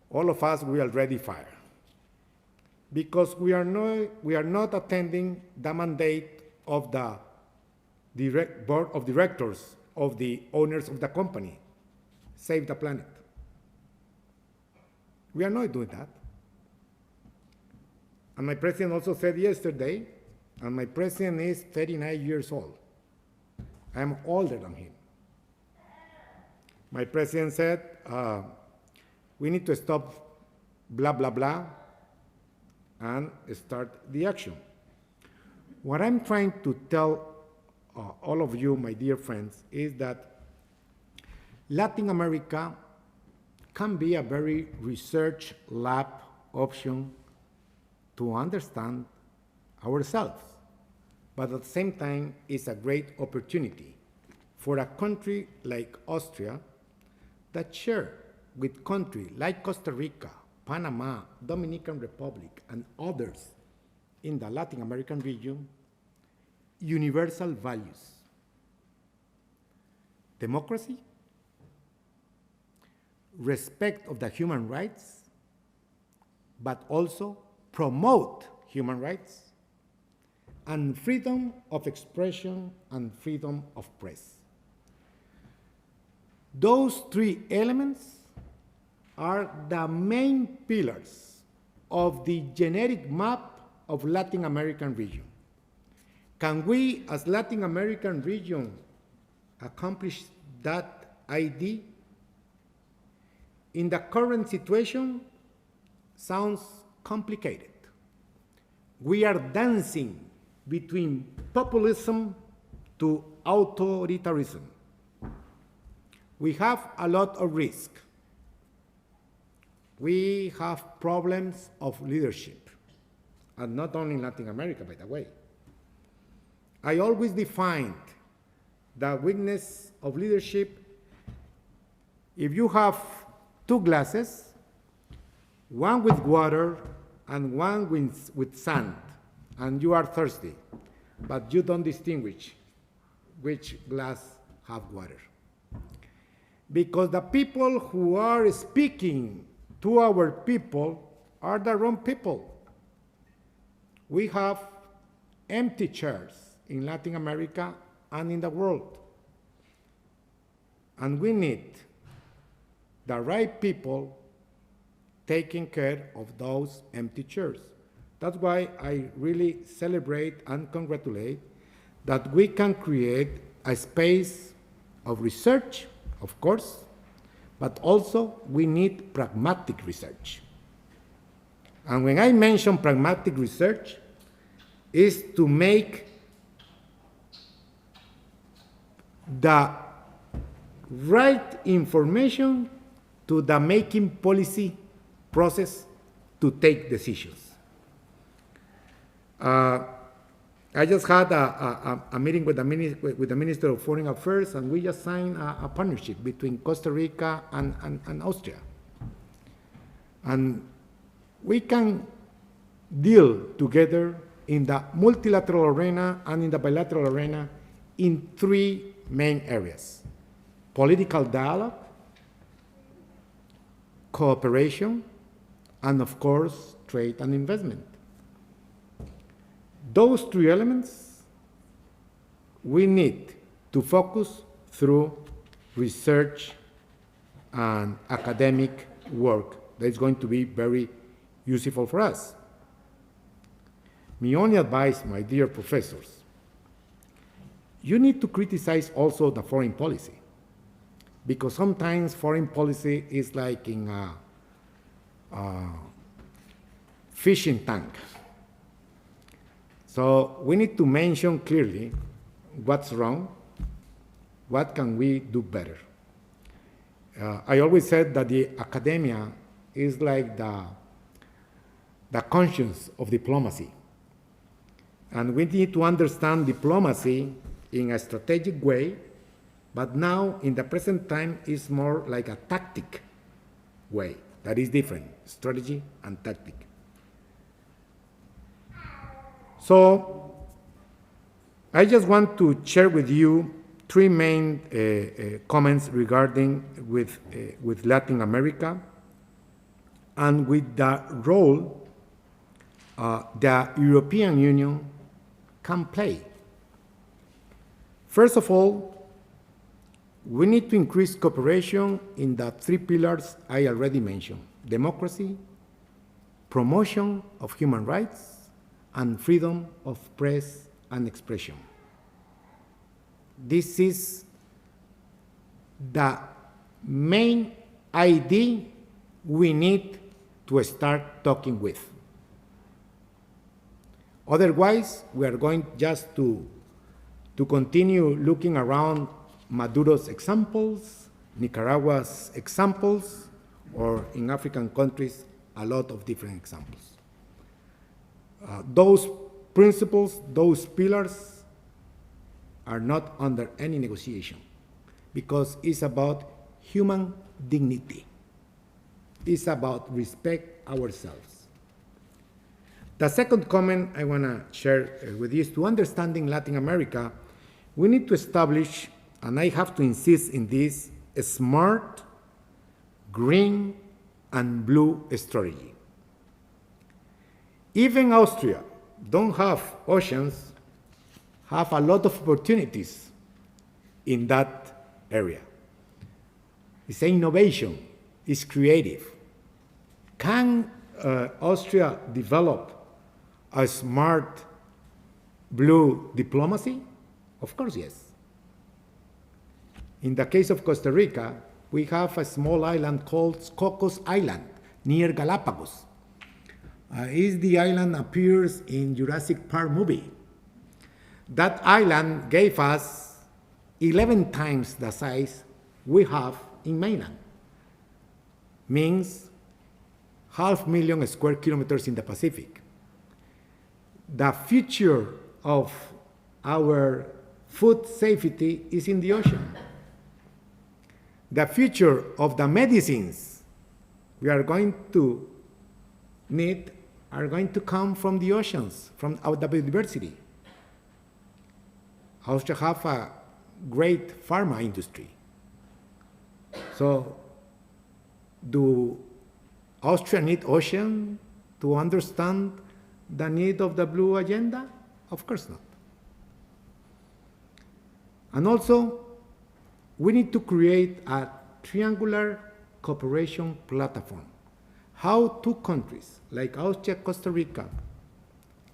all of us will already fire. Because we are not attending the mandate of the board of directors of the owners of the company. Save the planet. We are not doing that. And my president also said yesterday, and my president is 39 years old. I'm older than him. My president said, we need to stop blah, blah, blah, and start the action. What I'm trying to tell all of you, my dear friends, is that Latin America can be a very research lab option to understand ourselves, but at the same time, it's a great opportunity for a country like Austria that share with countries like Costa Rica, Panama, Dominican Republic, and others in the Latin American region universal values: democracy, respect of the human rights, but also promote human rights, and freedom of expression and freedom of press. Those three elements are the main pillars of the genetic map of Latin American region. Can we, as Latin American region, accomplish that idea? In the current situation, sounds complicated. We are dancing between populism to authoritarianism. We have a lot of risk. We have problems of leadership, and not only in Latin America, by the way. I always defined the weakness of leadership: if you have two glasses, one with water and one with sand, and you are thirsty, but you don't distinguish which glass have water. Because the people who are speaking to our people are the wrong people. We have empty chairs in Latin America and in the world. And we need the right people taking care of those empty chairs. That's why I really celebrate and congratulate that we can create a space of research, of course, but also we need pragmatic research. And when I mention pragmatic research, is to make the right information to the making policy process to take decisions. I just had a meeting with the Minister of Foreign Affairs, and we just signed a partnership between Costa Rica and Austria. And we can deal together in the multilateral arena and in the bilateral arena in three main areas: political dialogue, cooperation, and of course, trade and investment. Those three elements we need to focus through research and academic work that is going to be very useful for us. My only advice, my dear professors, you need to criticize also the foreign policy, because sometimes foreign policy is like in a fishing tank. So we need to mention clearly what's wrong, what can we do better. I always said that the academia is like the conscience of diplomacy. And we need to understand diplomacy in a strategic way, but now in the present time is more like a tactic way. That is different, strategy and tactic. So I just want to share with you three main comments regarding with Latin America and with the role the European Union can play. First of all, we need to increase cooperation in the three pillars I already mentioned: democracy, promotion of human rights, and freedom of press and expression. This is the main idea we need to start talking with. Otherwise, we are going just to continue looking around Maduro's examples, Nicaragua's examples, or in African countries, a lot of different examples. Those principles, those pillars, are not under any negotiation, because it's about human dignity. It's about respect ourselves. The second comment I want to share with you is to understanding Latin America, we need to establish, and I have to insist in this, a smart, green, and blue strategy. Even Austria don't have oceans, have a lot of opportunities in that area. It's innovation, it's creative. Can Austria develop a smart blue diplomacy? Of course, yes. In the case of Costa Rica, we have a small island called Cocos Island near Galapagos. The island appears in Jurassic Park movie. That island gave us 11 times the size we have in mainland. Means 500,000 square kilometers in the Pacific. The future of our food safety is in the ocean. The future of the medicines we are going to need are going to come from the oceans, from our biodiversity. Austria have a great pharma industry. So, do Austria need ocean to understand the need of the blue agenda? Of course not. And also, we need to create a triangular cooperation platform. How two countries like Austria, Costa Rica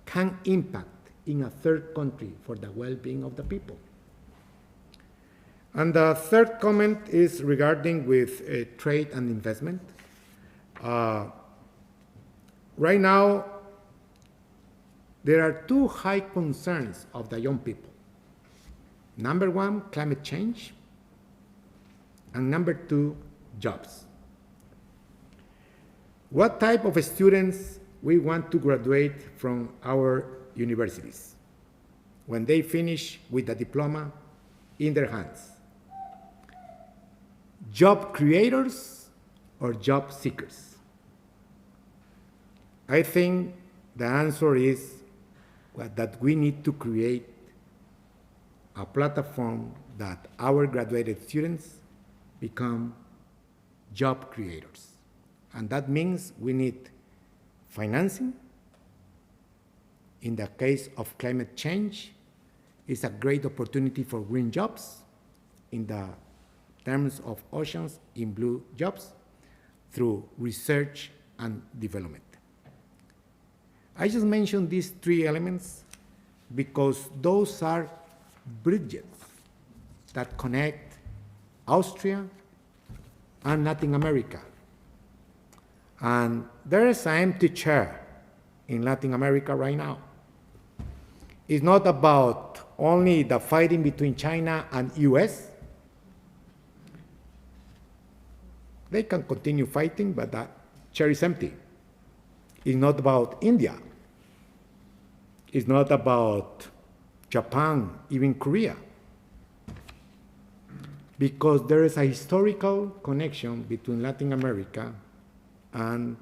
can impact in a third country for the well-being of the people. And the third comment is regarding with trade and investment. Right now, there are two high concerns of the young people. Number one, climate change, and number two, jobs. What type of students we want to graduate from our universities when they finish with a diploma in their hands? Job creators or job seekers? I think the answer is but that we need to create a platform that our graduated students become job creators. And that means we need financing. In the case of climate change, it's a great opportunity for green jobs. In the terms of oceans, in blue jobs, through research and development. I just mentioned these three elements because those are bridges that connect Austria and Latin America. And there is an empty chair in Latin America right now. It's not about only the fighting between China and US. They can continue fighting, but that chair is empty. It's not about India. It's not about Japan, even Korea. Because there is a historical connection between Latin America and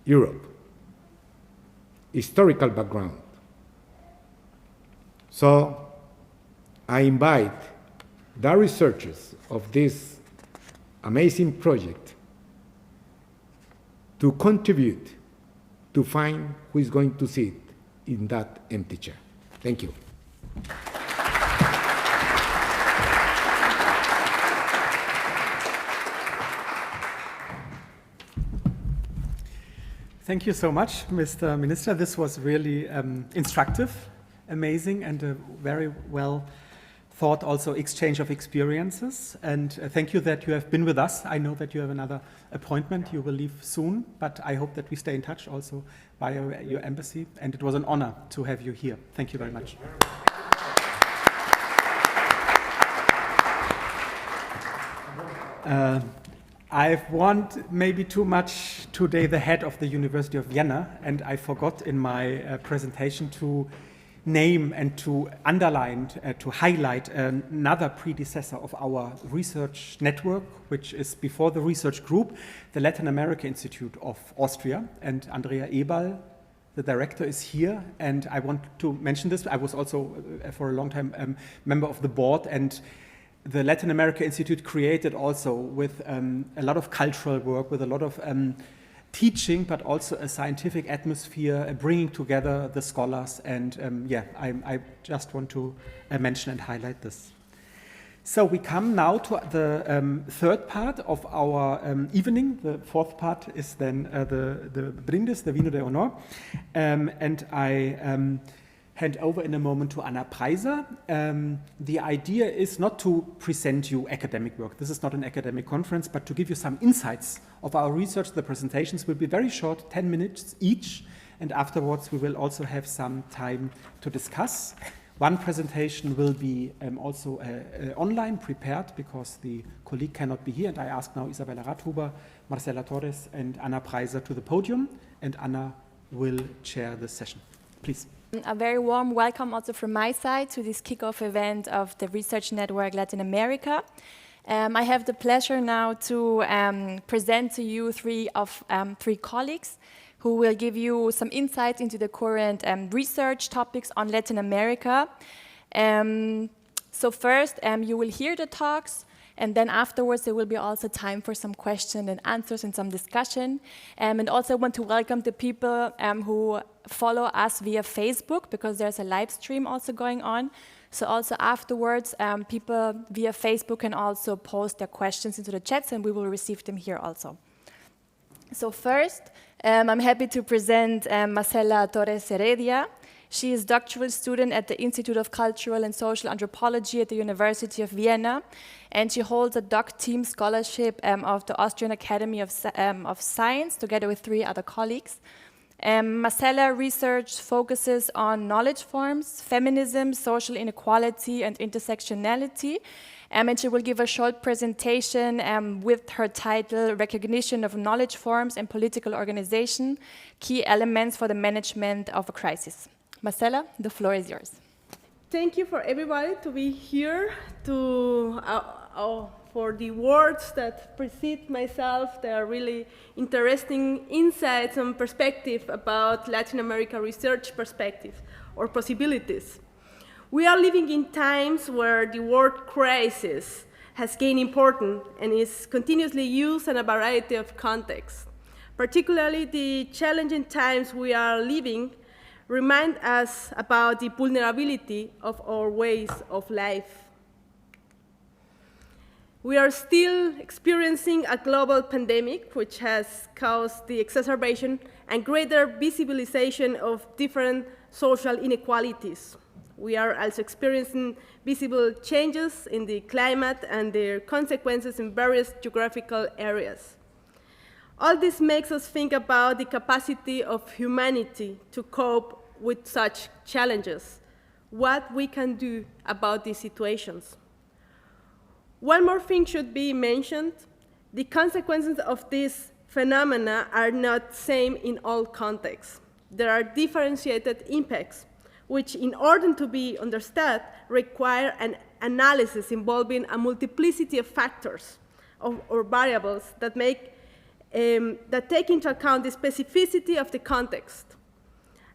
Europe. Historical background. So I invite the researchers of this amazing project to contribute to find who is going to sit in that empty chair. Thank you. Thank you so much, Mr. Minister. This was really instructive, amazing, and a very well thought also exchange of experiences. And thank you that you have been with us. I know that you have another appointment. You will leave soon, but I hope that we stay in touch also via your embassy. And it was an honor to have you here. Thank you very much. I want maybe too much today the head of the University of Vienna, and I forgot in my presentation to name and to underline, to highlight another predecessor of our research network, which is before the research group, the Latin America Institute of Austria. And Andrea Eberl, the director, is here. And I want to mention this. I was also for a long time member of the board, and the Latin America Institute created also with a lot of cultural work, with a lot of teaching, but also a scientific atmosphere, bringing together the scholars. And yeah, I just want to mention and highlight this. So we come now to the third part of our evening. The fourth part is then the brindis, the vino de honor. And I hand over in a moment to Anna Preiser. The idea is not to present you academic work. This is not an academic conference, but to give you some insights of our research. The presentations will be very short, 10 minutes each, and afterwards we will also have some time to discuss. One presentation will be also online prepared because the colleague cannot be here, and I ask now Isabella Radhuber, Marcela Torres, and Anna Preiser to the podium, and Anna will chair the session. Please. A very warm welcome also from my side to this kickoff event of the Research Network Latin America. I have the pleasure now to present to you three colleagues who will give you some insights into the current research topics on Latin America. So first, you will hear the talks, and then afterwards there will be also time for some questions and answers and some discussion. And also I want to welcome the people who follow us via Facebook, because there's a live stream also going on. So also afterwards, people via Facebook can also post their questions into the chats, and we will receive them here also. So first, I'm happy to present Marcela Torres Heredia. She is doctoral student at the Institute of Cultural and Social Anthropology at the University of Vienna, and she holds a doc team scholarship of the Austrian Academy of Science, together with 3 other colleagues. Marcela research focuses on knowledge forms, feminism, social inequality, and intersectionality. And she will give a short presentation with her title, Recognition of Knowledge Forms and Political Organization, Key Elements for the Management of a Crisis. Marcela, the floor is yours. Thank you for everybody to be here, for the words that precede myself. They are really interesting insights and perspective about Latin America research perspective or possibilities. We are living in times where the word crisis has gained importance and is continuously used in a variety of contexts. Particularly the challenging times we are living remind us about the vulnerability of our ways of life. We are still experiencing a global pandemic which has caused the exacerbation and greater visibilization of different social inequalities. We are also experiencing visible changes in the climate and their consequences in various geographical areas. All this makes us think about the capacity of humanity to cope with such challenges, what we can do about these situations. One more thing should be mentioned. The consequences of these phenomena are not the same in all contexts. There are differentiated impacts, which in order to be understood require an analysis involving a multiplicity of factors or variables that take into account the specificity of the context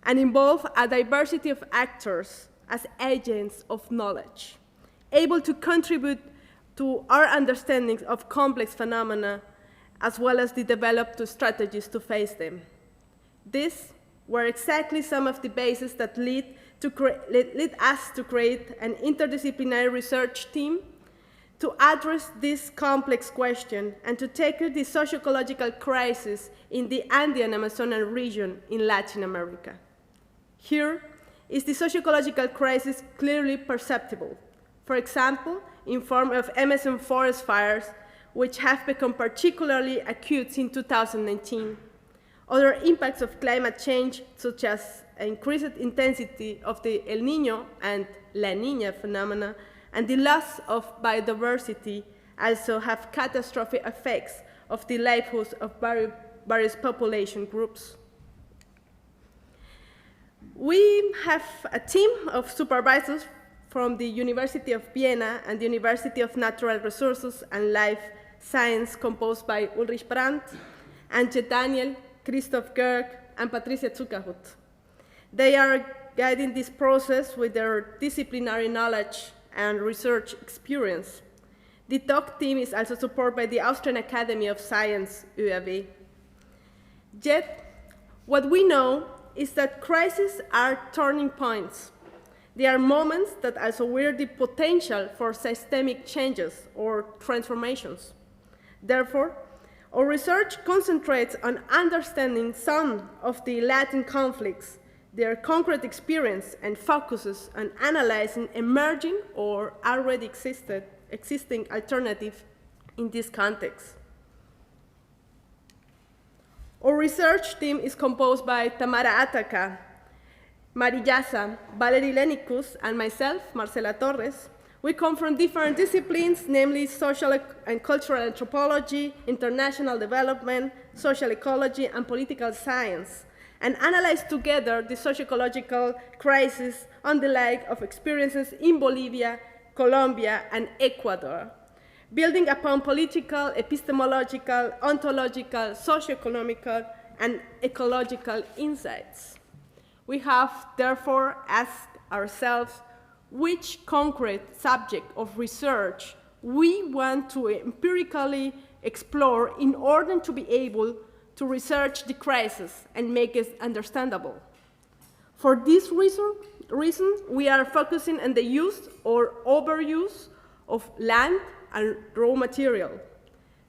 and involve a diversity of actors as agents of knowledge, able to contribute to our understanding of complex phenomena, as well as the developed strategies to face them. These were exactly some of the bases that lead us to create an interdisciplinary research team to address this complex question and to tackle the socio-ecological crisis in the Andean Amazonian region in Latin America. Here is the socio-ecological crisis clearly perceptible. For example, in form of Amazon forest fires, which have become particularly acute in 2019. Other impacts of climate change, such as increased intensity of the El Niño and La Niña phenomena, and the loss of biodiversity also have catastrophic effects of the livelihoods of various population groups. We have a team of supervisors from the University of Vienna and the University of Natural Resources and Life Science, composed by Ulrich and Daniel, Christoph Gerg, and Patricia Zuckerhut. They are guiding this process with their disciplinary knowledge and research experience. The TOC team is also supported by the Austrian Academy of Science, ÖAW. Yet, what we know is that crises are turning points. They are moments that also wield the potential for systemic changes or transformations. Therefore, our research concentrates on understanding some of the latent conflicts, their concrete experience, and focuses on analyzing emerging or already existing alternatives in this context. Our research team is composed by Tamara Ataca, Marillasa, Valerie Lenicus, and myself, Marcela Torres. We come from different disciplines, namely social and cultural anthropology, international development, social ecology, and political science, and analyze together the socio-ecological crisis on the leg of experiences in Bolivia, Colombia, and Ecuador, building upon political, epistemological, ontological, socio-economical, and ecological insights. We have therefore asked ourselves which concrete subject of research we want to empirically explore in order to be able to research the crisis and make it understandable. For this reason, we are focusing on the use or overuse of land and raw material.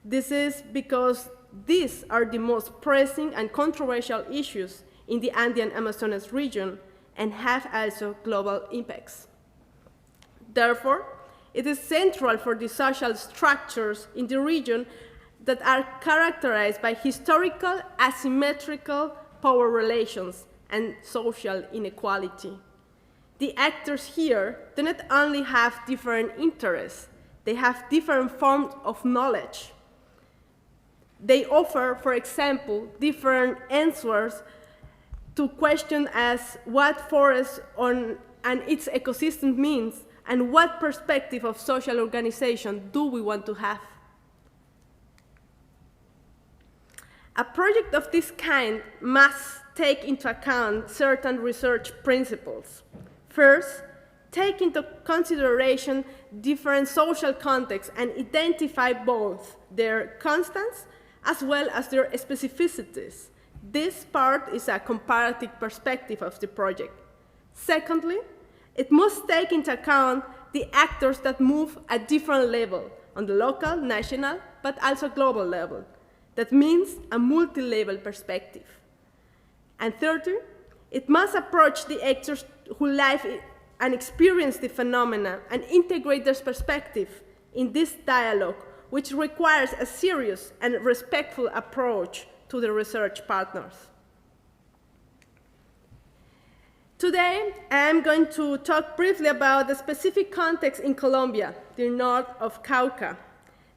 This is because these are the most pressing and controversial issues in the Andean Amazonas region and have also global impacts. Therefore, it is central for the social structures in the region that are characterized by historical asymmetrical power relations and social inequality. The actors here do not only have different interests, they have different forms of knowledge. They offer, for example, different answers to questions as what forest and its ecosystem means and what perspective of social organization do we want to have. A project of this kind must take into account certain research principles. First, take into consideration different social contexts and identify both their constants as well as their specificities. This part is a comparative perspective of the project. Secondly, it must take into account the actors that move at different levels, on the local, national, but also global level. That means a multi-level perspective. And thirdly, it must approach the actors who live and experience the phenomena and integrate their perspective in this dialogue, which requires a serious and respectful approach to the research partners. Today, I am going to talk briefly about the specific context in Colombia, the north of Cauca.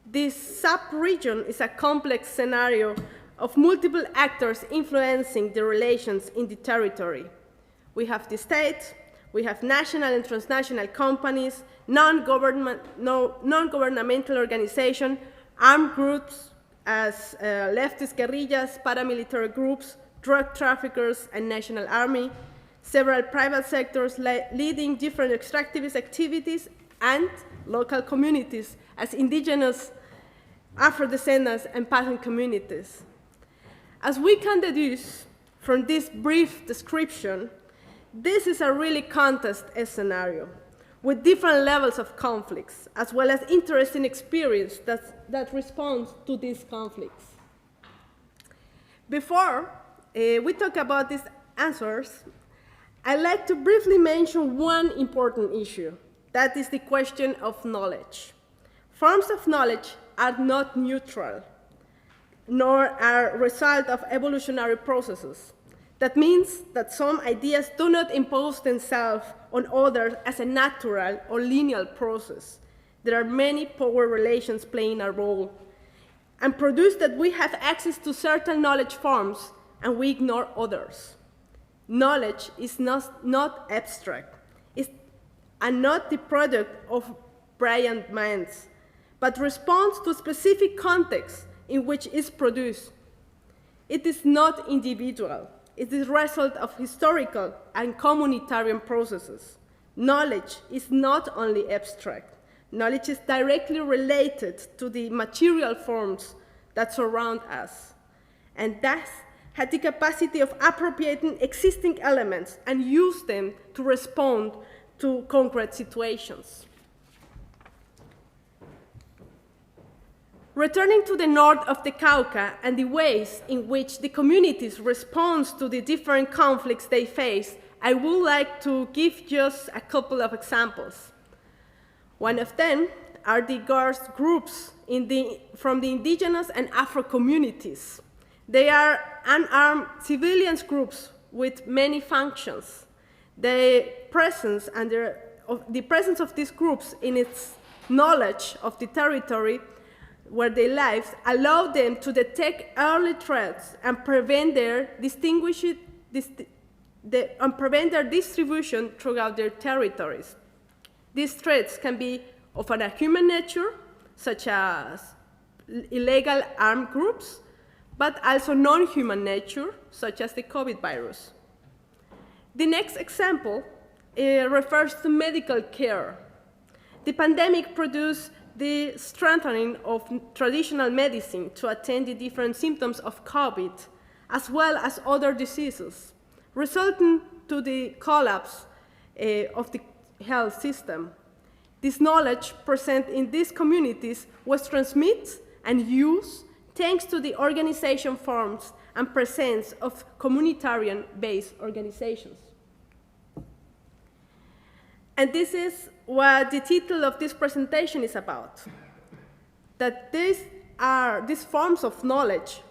This sub-region is a complex scenario of multiple actors influencing the relations in the territory. We have the state, we have national and transnational companies, non-governmental organizations, armed groups as leftist guerrillas, paramilitary groups, drug traffickers, and national army, several private sectors leading different extractivist activities, and local communities as indigenous, Afro-descendants, and Pathan communities. As we can deduce from this brief description, this is a really contest scenario with different levels of conflicts, as well as interesting experience that responds to these conflicts. Before we talk about these answers, I'd like to briefly mention one important issue, that is the question of knowledge. Forms of knowledge are not neutral, nor are a result of evolutionary processes. That means that some ideas do not impose themselves on others as a natural or linear process. There are many power relations playing a role, and produce that we have access to certain knowledge forms and we ignore others. Knowledge is not abstract, and not the product of brilliant minds, but responds to specific contexts in which it's produced. It is not individual. It is the result of historical and communitarian processes. Knowledge is not only abstract. Knowledge is directly related to the material forms that surround us, and thus has the capacity of appropriating existing elements and use them to respond to concrete situations. Returning to the north of the Cauca and the ways in which the communities respond to the different conflicts they face, I would like to give just a couple of examples. One of them are the guard groups from the indigenous and Afro communities. They are unarmed civilians groups with many functions. The presence of these groups in its knowledge of the territory where they live allow them to detect early threats and prevent their distribution throughout their territories. These threats can be of a human nature, such as illegal armed groups, but also non-human nature, such as the COVID virus. The next example refers to medical care. The pandemic produced the strengthening of traditional medicine to attend the different symptoms of COVID, as well as other diseases, resulting to the collapse of the health system. This knowledge present in these communities was transmitted and used thanks to the organization forms and presence of communitarian-based organizations. And this is what the title of this presentation is about, that these forms of knowledge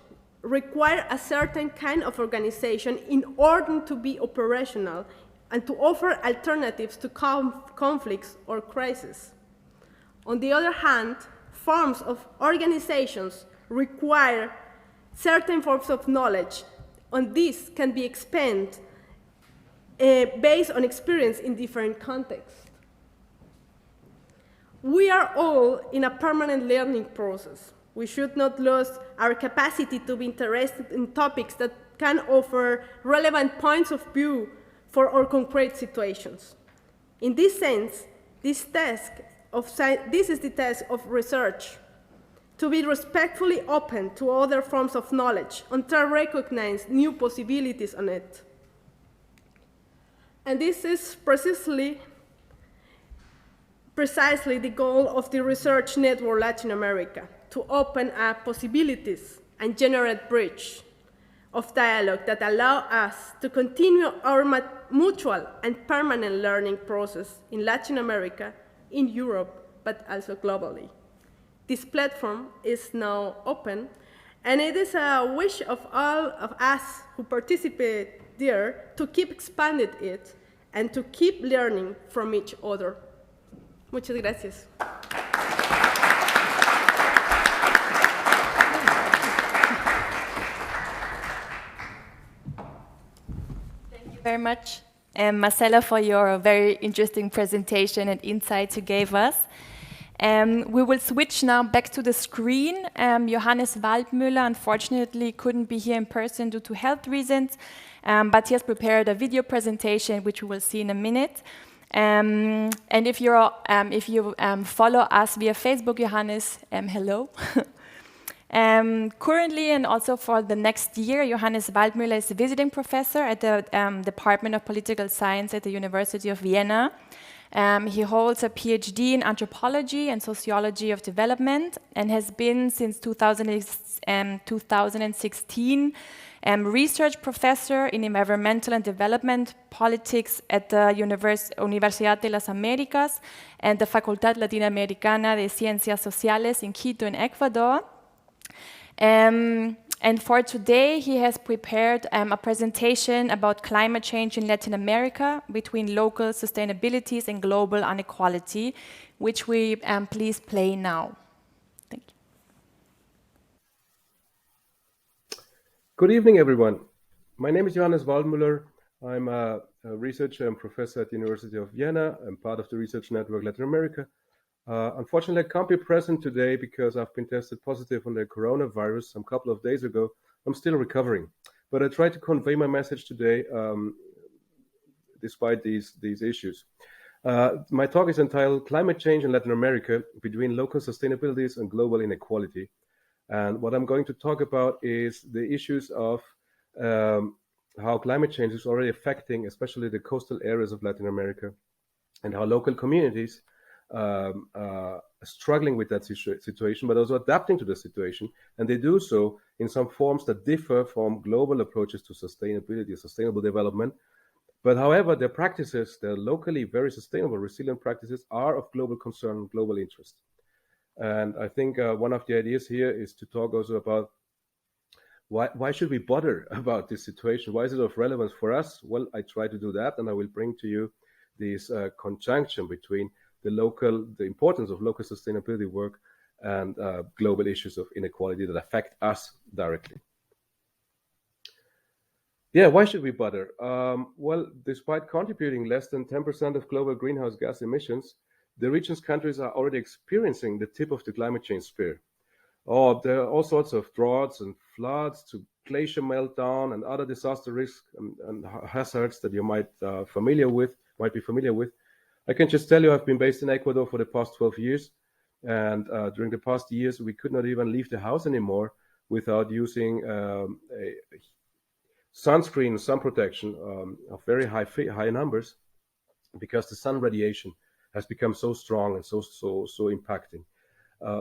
require a certain kind of organization in order to be operational and to offer alternatives to conflicts or crises. On the other hand, forms of organizations require certain forms of knowledge, and this can be expanded based on experience in different contexts. We are all in a permanent learning process. We should not lose our capacity to be interested in topics that can offer relevant points of view for our concrete situations. In this sense, this is the task of research, to be respectfully open to other forms of knowledge until recognize new possibilities on it. And this is precisely the goal of the Research Network Latin America, to open up possibilities and generate bridge of dialogue that allow us to continue our mutual and permanent learning process in Latin America, in Europe, but also globally. This platform is now open, and it is a wish of all of us who participate there to keep expanding it and to keep learning from each other. Muchas gracias. Thank you very much, Marcela, for your very interesting presentation and insights you gave us. We will switch now back to the screen. Johannes Waldmüller unfortunately couldn't be here in person due to health reasons, but he has prepared a video presentation which we will see in a minute. And if you follow us via Facebook, Johannes, hello. Currently and also for the next year, Johannes Waldmüller is a visiting professor at the Department of Political Science at the University of Vienna. He holds a PhD in anthropology and sociology of development and has been since 2016 research professor in environmental and development politics at the Universidad de las Américas and the Facultad Latinoamericana de Ciencias Sociales in Quito in Ecuador. And for today, he has prepared a presentation about climate change in Latin America between local sustainabilities and global inequality, which we please play now. Thank you. Good evening, everyone. My name is Johannes Waldmüller. I'm a researcher and professor at the University of Vienna. I'm part of the Research Network Latin America. Unfortunately, I can't be present today because I've been tested positive on the coronavirus a couple of days ago. I'm still recovering, but I try to convey my message today despite these issues. My talk is entitled Climate Change in Latin America Between Local Sustainabilities and Global Inequality. And what I'm going to talk about is the issues of how climate change is already affecting especially the coastal areas of Latin America, and how local communities struggling with that situation, but also adapting to the situation. And they do so in some forms that differ from global approaches to sustainability, sustainable development. But however, their practices, their locally very sustainable, resilient practices are of global concern and global interest. And I think one of the ideas here is to talk also about why should we bother about this situation? Why is it of relevance for us? Well, I try to do that, and I will bring to you this conjunction between the importance of local sustainability work and global issues of inequality that affect us directly. Yeah, why should we bother? Well, despite contributing less than 10% of global greenhouse gas emissions, the region's countries are already experiencing the tip of the climate change spear. There are all sorts of droughts and floods to glacier meltdown and other disaster risks and hazards that you might be familiar with. I can just tell you I've been based in Ecuador for the past 12 years, and during the past years we could not even leave the house anymore without using a sunscreen, sun protection of very high numbers, because the sun radiation has become so strong and so impacting.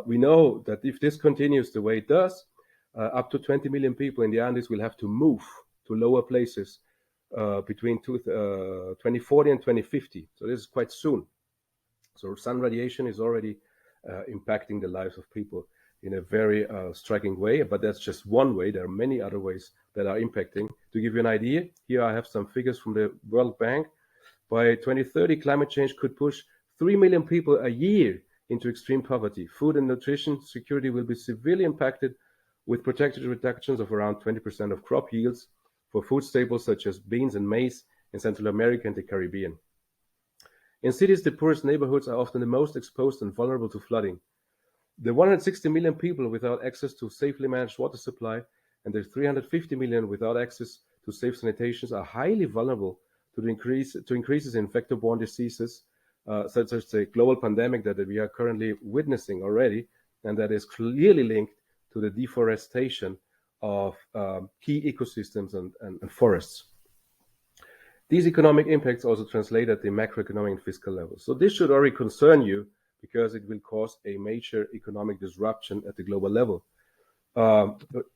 We know that if this continues the way it does, up to 20 million people in the Andes will have to move to lower places between 2040 and 2050. So this is quite soon. So sun radiation is already impacting the lives of people in a very striking way, but that's just one way. There are many other ways that are impacting. To give you an idea, here I have some figures from the World Bank. By 2030, climate change could push 3 million people a year into extreme poverty. Food and nutrition security will be severely impacted, with projected reductions of around 20% of crop yields for food staples such as beans and maize in Central America and the Caribbean. In cities, the poorest neighborhoods are often the most exposed and vulnerable to flooding. The 160 million people without access to safely managed water supply and the 350 million without access to safe sanitations are highly vulnerable to increases in vector-borne diseases, such as the global pandemic that we are currently witnessing already, and that is clearly linked to the deforestation of key ecosystems and forests. These economic impacts also translate at the macroeconomic and fiscal level. So this should already concern you because it will cause a major economic disruption at the global level.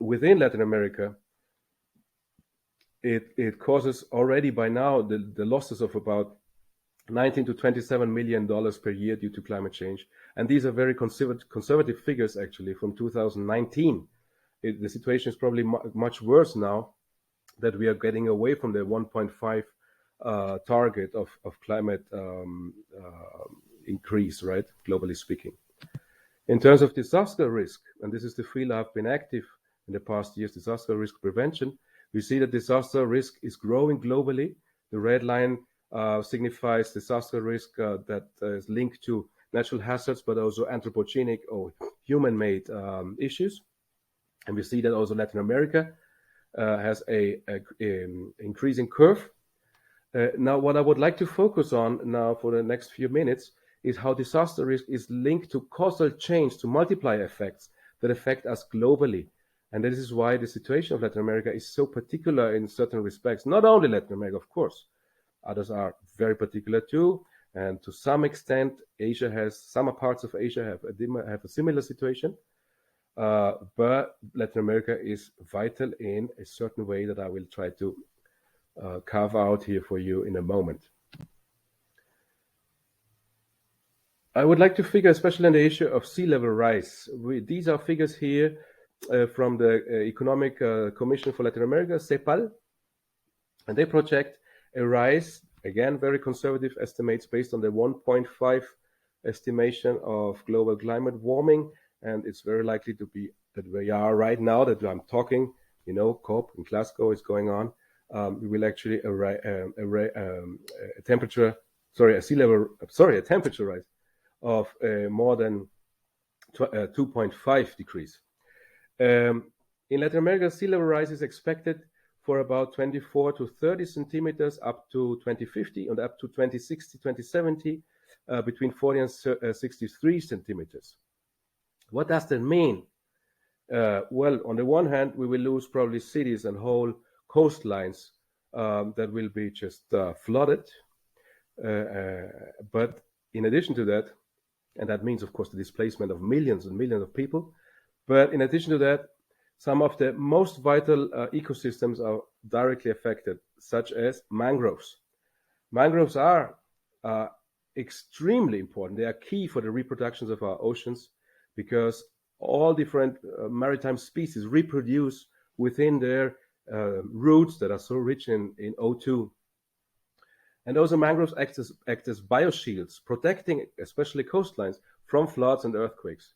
Within Latin America, it causes already by now the losses of about $19 to $27 million per year due to climate change. And these are very conservative figures, actually, from 2019. The situation is probably much worse now that we are getting away from the 1.5 target of climate increase, right, globally speaking. In terms of disaster risk, and this is the field I've been active in the past years, disaster risk prevention, we see that disaster risk is growing globally. The red line signifies disaster risk that is linked to natural hazards, but also anthropogenic or human-made issues. And we see that also Latin America has a increasing curve. Now, what I would like to focus on now for the next few minutes is how disaster risk is linked to causal change, to multiplier effects that affect us globally. And this is why the situation of Latin America is so particular in certain respects. Not only Latin America, of course. Others are very particular too. And to some extent, some parts of Asia have a similar situation. But Latin America is vital in a certain way that I will try to carve out here for you in a moment. I would like to figure, especially on the issue of sea level rise. These are figures here from the Economic Commission for Latin America, CEPAL, and they project a rise, again, very conservative estimates based on the 1.5 estimation of global climate warming, and it's very likely to be that we are right now that I'm talking, COP in Glasgow is going on. We will actually a temperature rise of more than 2.5 degrees. In Latin America, sea level rise is expected for about 24 to 30 centimeters up to 2050 and up to 2060, 2070, between 40 and 63 centimeters. What does that mean? Well, on the one hand, we will lose probably cities and whole coastlines that will be just flooded. But in addition to that, and that means, of course, the displacement of millions and millions of people. But in addition to that, some of the most vital ecosystems are directly affected, such as mangroves. Mangroves are extremely important. They are key for the reproductions of our oceans because all different maritime species reproduce within their roots that are so rich in O2. And those mangroves act as bioshields, protecting especially coastlines from floods and earthquakes.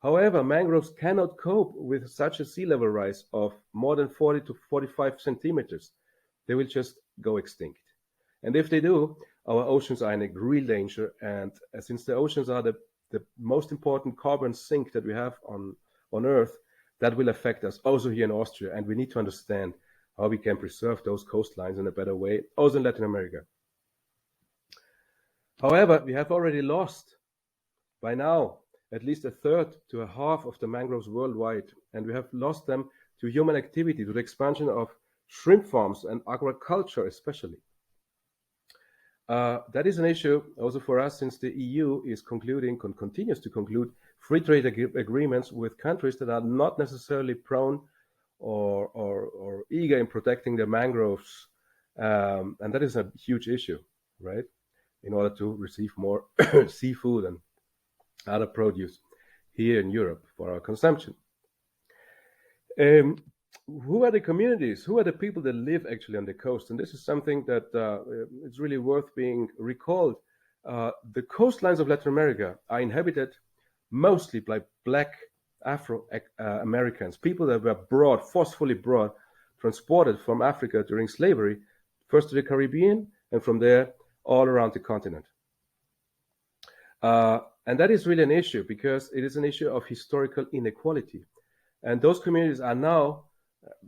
However, mangroves cannot cope with such a sea level rise of more than 40 to 45 centimeters. They will just go extinct. And if they do, our oceans are in a real danger. And since the oceans are the most important carbon sink that we have on Earth, that will affect us also here in Austria. And we need to understand how we can preserve those coastlines in a better way, also in Latin America. However, we have already lost by now at least a third to a half of the mangroves worldwide, and we have lost them to human activity, to the expansion of shrimp farms and agriculture especially. That is an issue also for us since the EU is continues to conclude free trade agreements with countries that are not necessarily prone or eager in protecting the mangroves, and that is a huge issue, right? In order to receive more seafood and other produce here in Europe for our consumption. Who are the communities? Who are the people that live actually on the coast? And this is something that is really worth being recalled. The coastlines of Latin America are inhabited mostly by Black Afro-Americans, people that were forcefully transported from Africa during slavery, first to the Caribbean, and from there all around the continent. And that is really an issue because it is an issue of historical inequality. And those communities are now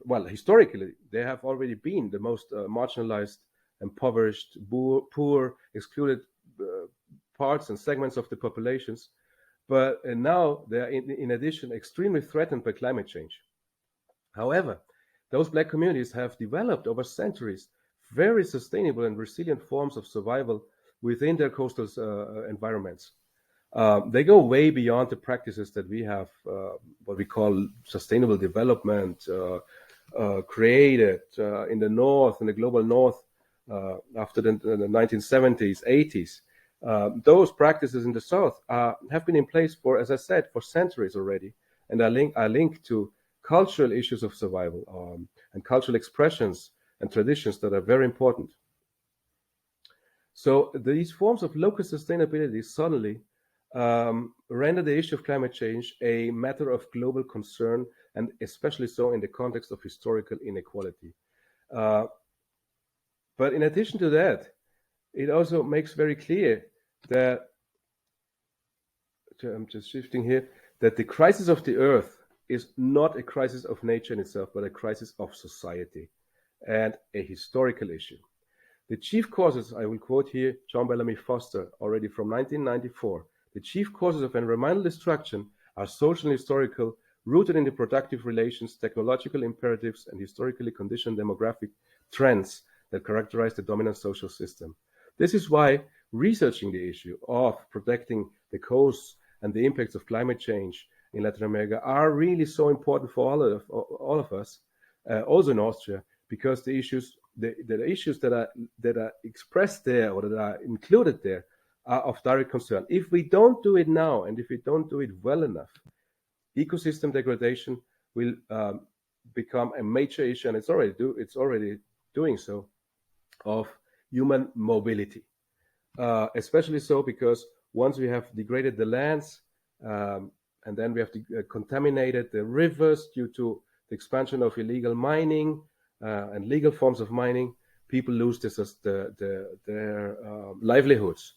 well, historically, they have already been the most marginalized, impoverished, poor, excluded parts and segments of the populations. But now they are, in addition, extremely threatened by climate change. However, those Black communities have developed over centuries very sustainable and resilient forms of survival within their coastal environments. They go way beyond the practices that we have, what we call sustainable development, created in the north, in the global north, after the 1970s, 80s. Those practices in the south have been in place for, as I said, for centuries already, and are linked to cultural issues of survival and cultural expressions and traditions that are very important. So these forms of local sustainability suddenly render the issue of climate change a matter of global concern, and especially so in the context of historical inequality. But in addition to that, it also makes very clear that, I'm just shifting here, that the crisis of the earth is not a crisis of nature in itself, but a crisis of society and a historical issue. The chief causes, I will quote here John Bellamy Foster, already from 1994, the chief causes of environmental destruction are social and historical, rooted in the productive relations, technological imperatives, and historically conditioned demographic trends that characterize the dominant social system. This is why researching the issue of protecting the coasts and the impacts of climate change in Latin America are really so important for all of us, also in Austria, because the issues that are expressed there or that are included there are of direct concern. If we don't do it now, and if we don't do it well enough, ecosystem degradation will become a major issue, and it's already doing so, of human mobility. Especially so because once we have degraded the lands, and then we have contaminated the rivers due to the expansion of illegal mining and legal forms of mining, people lose their livelihoods.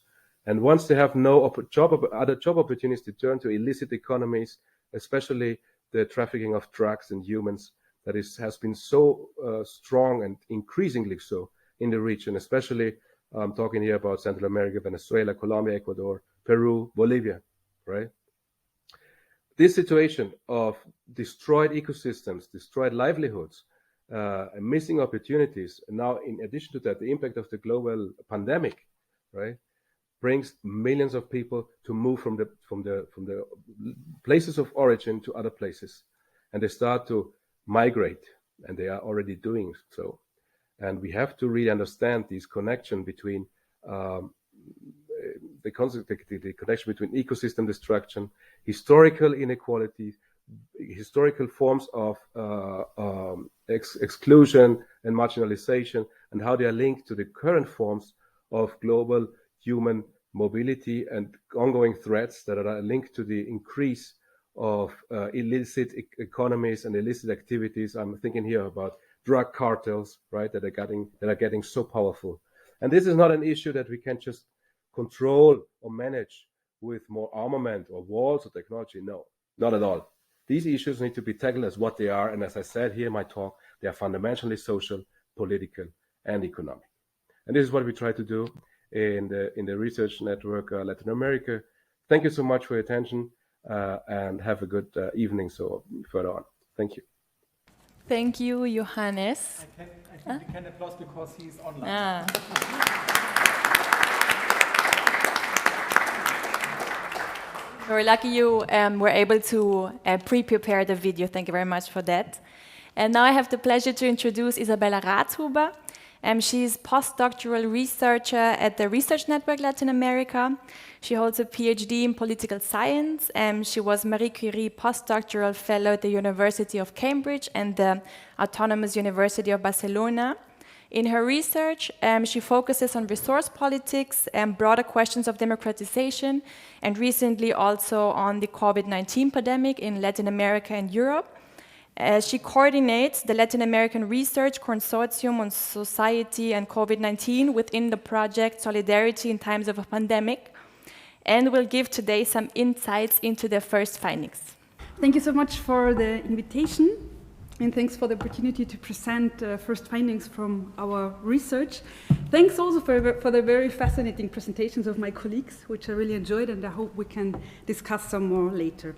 And once they have no other job opportunities, they turn to illicit economies, especially the trafficking of drugs and humans that has been so strong and increasingly so in the region, especially I'm talking here about Central America, Venezuela, Colombia, Ecuador, Peru, Bolivia, right? This situation of destroyed ecosystems, destroyed livelihoods, and missing opportunities, and now in addition to that, the impact of the global pandemic, right, brings millions of people to move from the places of origin to other places, and they start to migrate, and they are already doing so. And we have to really understand this connection between the connection between ecosystem destruction, historical inequalities, historical forms of exclusion and marginalization, and how they are linked to the current forms of global human mobility and ongoing threats that are linked to the increase of illicit economies and illicit activities. I'm thinking here about drug cartels, right, that are getting so powerful. And this is not an issue that we can just control or manage with more armament or walls or technology. No, not at all. These issues need to be tackled as what they are, and as I said here in my talk, they are fundamentally social, political, and economic. And this is what we try to do in the research network Latin America. Thank you so much for your attention, and have a good evening. So further on, thank you. Thank you, Johannes. I think we can applaud because he's online. We're lucky you were able to pre-prepare the video. Thank you very much for that. And now I have the pleasure to introduce Isabella Radhuber. She's postdoctoral researcher at the Research Network Latin America. She holds a PhD in political science. She was Marie Curie postdoctoral fellow at the University of Cambridge and the Autonomous University of Barcelona. In her research, she focuses on resource politics and broader questions of democratization, and recently also on the COVID-19 pandemic in Latin America and Europe. She coordinates the Latin American Research Consortium on Society and COVID-19 within the project Solidarity in Times of a Pandemic, and will give today some insights into their first findings. Thank you so much for the invitation. and thanks for the opportunity to present first findings from our research. Thanks also for the very fascinating presentations of my colleagues, which I really enjoyed, and I hope we can discuss some more later.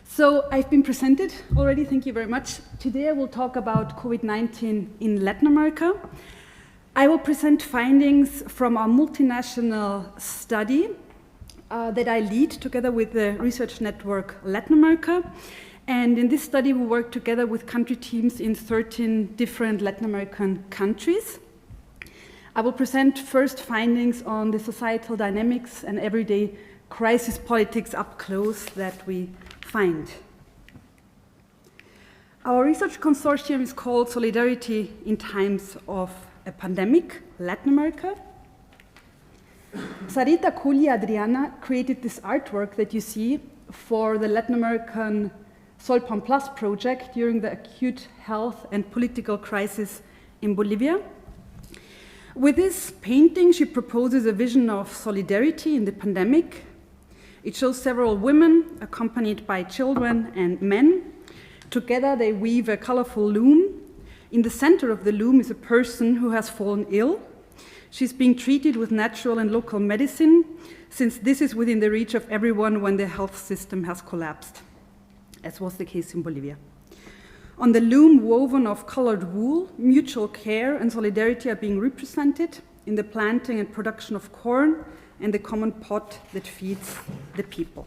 So I've been presented already, thank you very much. Today I will talk about COVID-19 in Latin America. I will present findings from our multinational study that I lead together with the research network Latin America. And in this study, we work together with country teams in 13 different Latin American countries. I will present first findings on the societal dynamics and everyday crisis politics up close that we find. Our research consortium is called Solidarity in Times of a Pandemic, Latin America. Sarita, Cooley, Adriana created this artwork that you see for the Latin American Solpan Plus project during the acute health and political crisis in Bolivia. With this painting, she proposes a vision of solidarity in the pandemic. It shows several women accompanied by children and men. Together, they weave a colorful loom. In the center of the loom is a person who has fallen ill. She's being treated with natural and local medicine, since this is within the reach of everyone when the health system has collapsed, as was the case in Bolivia. On the loom woven of colored wool, mutual care and solidarity are being represented in the planting and production of corn and the common pot that feeds the people.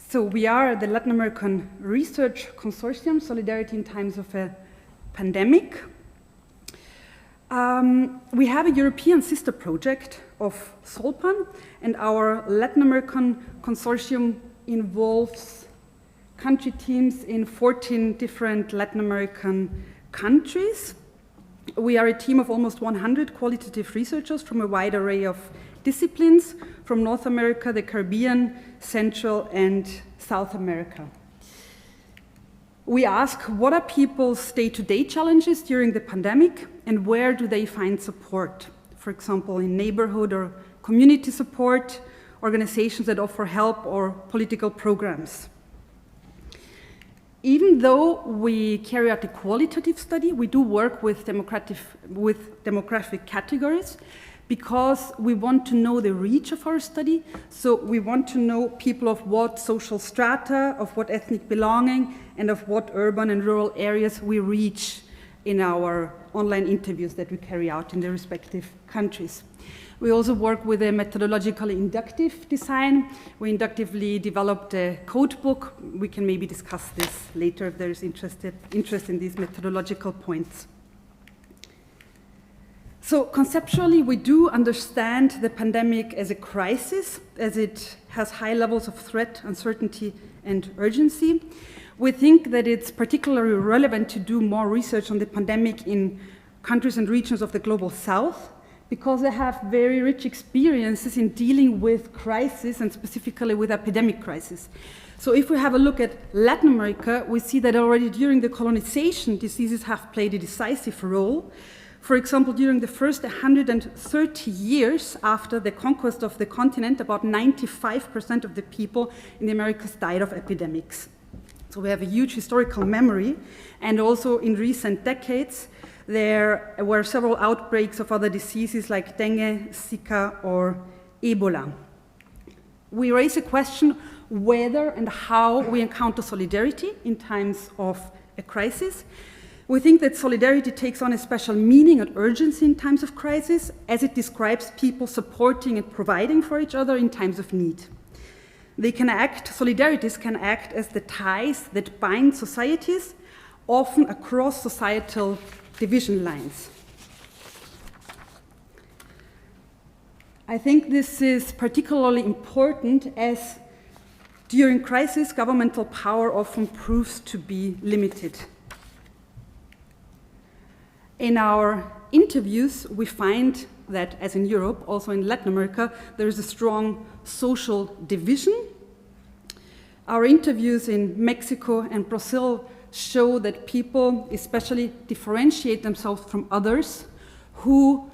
So we are the Latin American Research Consortium, Solidarity in Times of a Pandemic. We have a European sister project of Solpan, and our Latin American consortium involves country teams in 14 different Latin American countries. We are a team of almost 100 qualitative researchers from a wide array of disciplines from North America, the Caribbean, Central and South America. We ask, what are people's day-to-day challenges during the pandemic, and where do they find support? For example, in neighborhood or community support, organizations that offer help, or political programs. Even though we carry out a qualitative study, we do work with demographic categories, because we want to know the reach of our study. So we want to know people of what social strata, of what ethnic belonging, and of what urban and rural areas we reach in our online interviews that we carry out in the respective countries. We also work with a methodologically inductive design. We inductively developed a code book. We can maybe discuss this later if there is interest in these methodological points. So conceptually, we do understand the pandemic as a crisis, as it has high levels of threat, uncertainty, and urgency. We think that it's particularly relevant to do more research on the pandemic in countries and regions of the global south, because they have very rich experiences in dealing with crisis, and specifically with epidemic crisis. So if we have a look at Latin America, we see that already during the colonization, diseases have played a decisive role. For example, during the first 130 years after the conquest of the continent, about 95% of the people in the Americas died of epidemics. So we have a huge historical memory, and also in recent decades, there were several outbreaks of other diseases like dengue, Zika, or Ebola. We raise a question whether and how we encounter solidarity in times of a crisis. We think that solidarity takes on a special meaning and urgency in times of crisis, as it describes people supporting and providing for each other in times of need. Solidarities can act as the ties that bind societies, often across societal division lines. I think this is particularly important as during crisis, governmental power often proves to be limited. In our interviews, we find that, as in Europe, also in Latin America, there is a strong social division. Our interviews in Mexico and Brazil show that people especially differentiate themselves from others who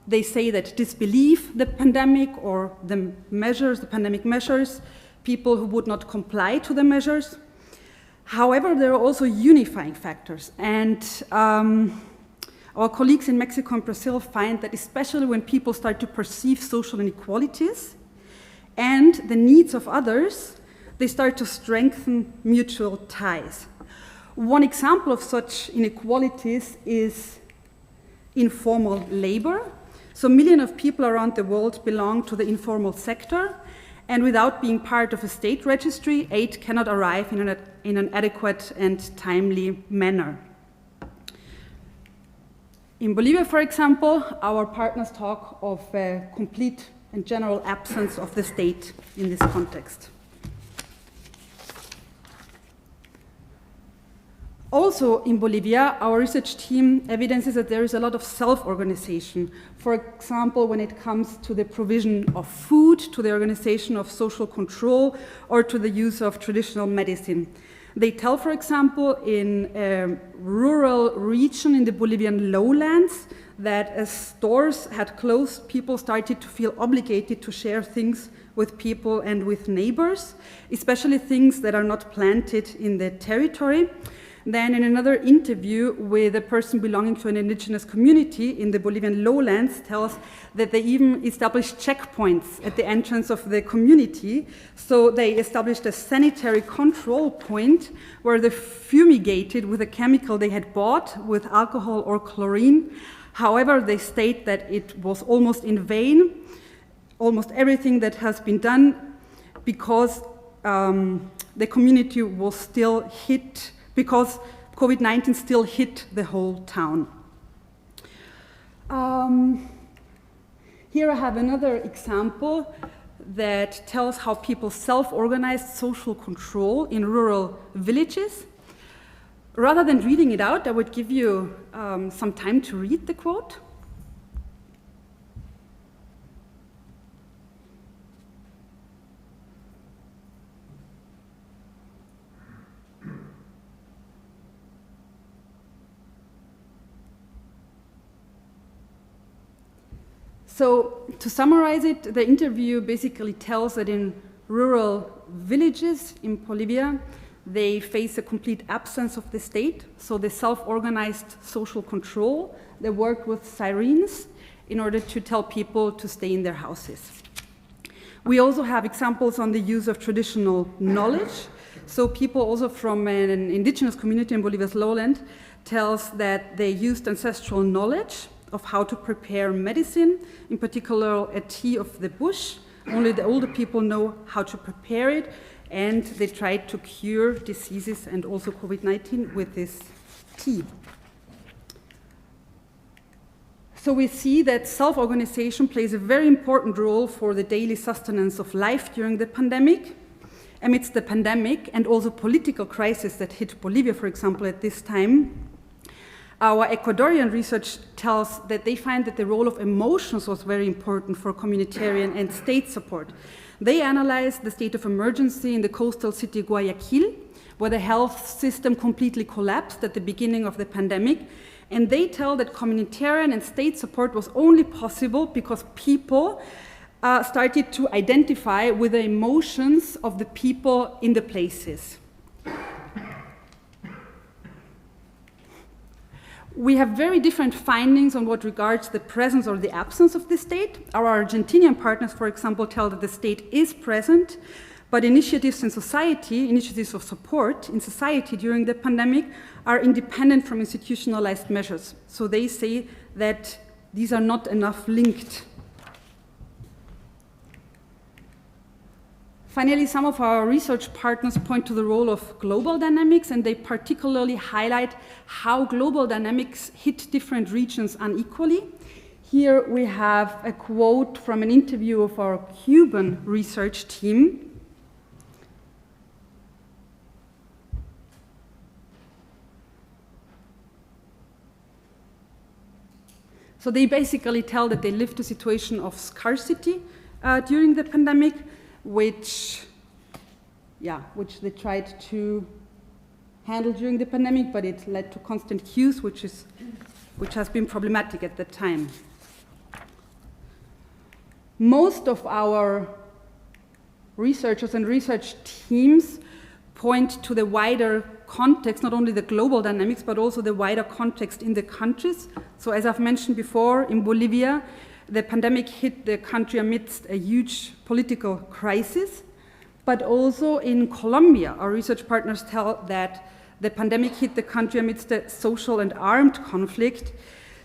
they say that disbelieve the pandemic or the pandemic measures. people who would not comply to the measures. However, there are also unifying factors, and our colleagues in Mexico and Brazil find that especially when people start to perceive social inequalities and the needs of others, they start to strengthen mutual ties. One example of such inequalities is informal labor. So millions of people around the world belong to the informal sector, and without being part of a state registry, aid cannot arrive in an adequate and timely manner. In Bolivia, for example, our partners talk of a complete and general absence of the state in this context. Also in Bolivia, our research team evidences that there is a lot of self-organization. For example, when it comes to the provision of food, to the organization of social control, or to the use of traditional medicine. They tell, for example, in a rural region in the Bolivian lowlands, that as stores had closed, people started to feel obligated to share things with people and with neighbors, especially things that are not planted in the territory. Then in another interview with a person belonging to an indigenous community in the Bolivian lowlands tells that they even established checkpoints at the entrance of the community. So they established a sanitary control point where they fumigated with a chemical they had bought with alcohol or chlorine. However, they state that it was almost in vain, almost everything that has been done, because the community was still hit, because COVID-19 still hit the whole town. Here I have another example that tells how people self-organized social control in rural villages. Rather than reading it out, I would give you some time to read the quote. So to summarize it, the interview basically tells that in rural villages in Bolivia, they face a complete absence of the state. So they self-organized social control. They worked with sirens in order to tell people to stay in their houses. We also have examples on the use of traditional knowledge. So people also from an indigenous community in Bolivia's lowland tells that they used ancestral knowledge of how to prepare medicine, in particular a tea of the bush. Only the older people know how to prepare it, and they tried to cure diseases and also COVID-19 with this tea. So we see that self-organization plays a very important role for the daily sustenance of life during the pandemic. Amidst the pandemic and also political crisis that hit Bolivia, for example, at this time, our Ecuadorian research tells that they find that the role of emotions was very important for communitarian and state support. They analyzed the state of emergency in the coastal city Guayaquil, where the health system completely collapsed at the beginning of the pandemic. And they tell that communitarian and state support was only possible because people started to identify with the emotions of the people in the places. We have very different findings on what regards the presence or the absence of the state. Our Argentinian partners, for example, tell that the state is present, but initiatives in society, initiatives of support in society during the pandemic are independent from institutionalized measures. So they say that these are not enough linked. Finally, some of our research partners point to the role of global dynamics, and they particularly highlight how global dynamics hit different regions unequally. Here we have a quote from an interview of our Cuban research team. So they basically tell that they lived a situation of scarcity during the pandemic, which they tried to handle during the pandemic, but it led to constant queues, which has been problematic at the time. Most of our researchers and research teams point to the wider context, not only the global dynamics, but also the wider context in the countries. So as I've mentioned before, in Bolivia, the pandemic hit the country amidst a huge political crisis, but also in Colombia, our research partners tell that the pandemic hit the country amidst a social and armed conflict.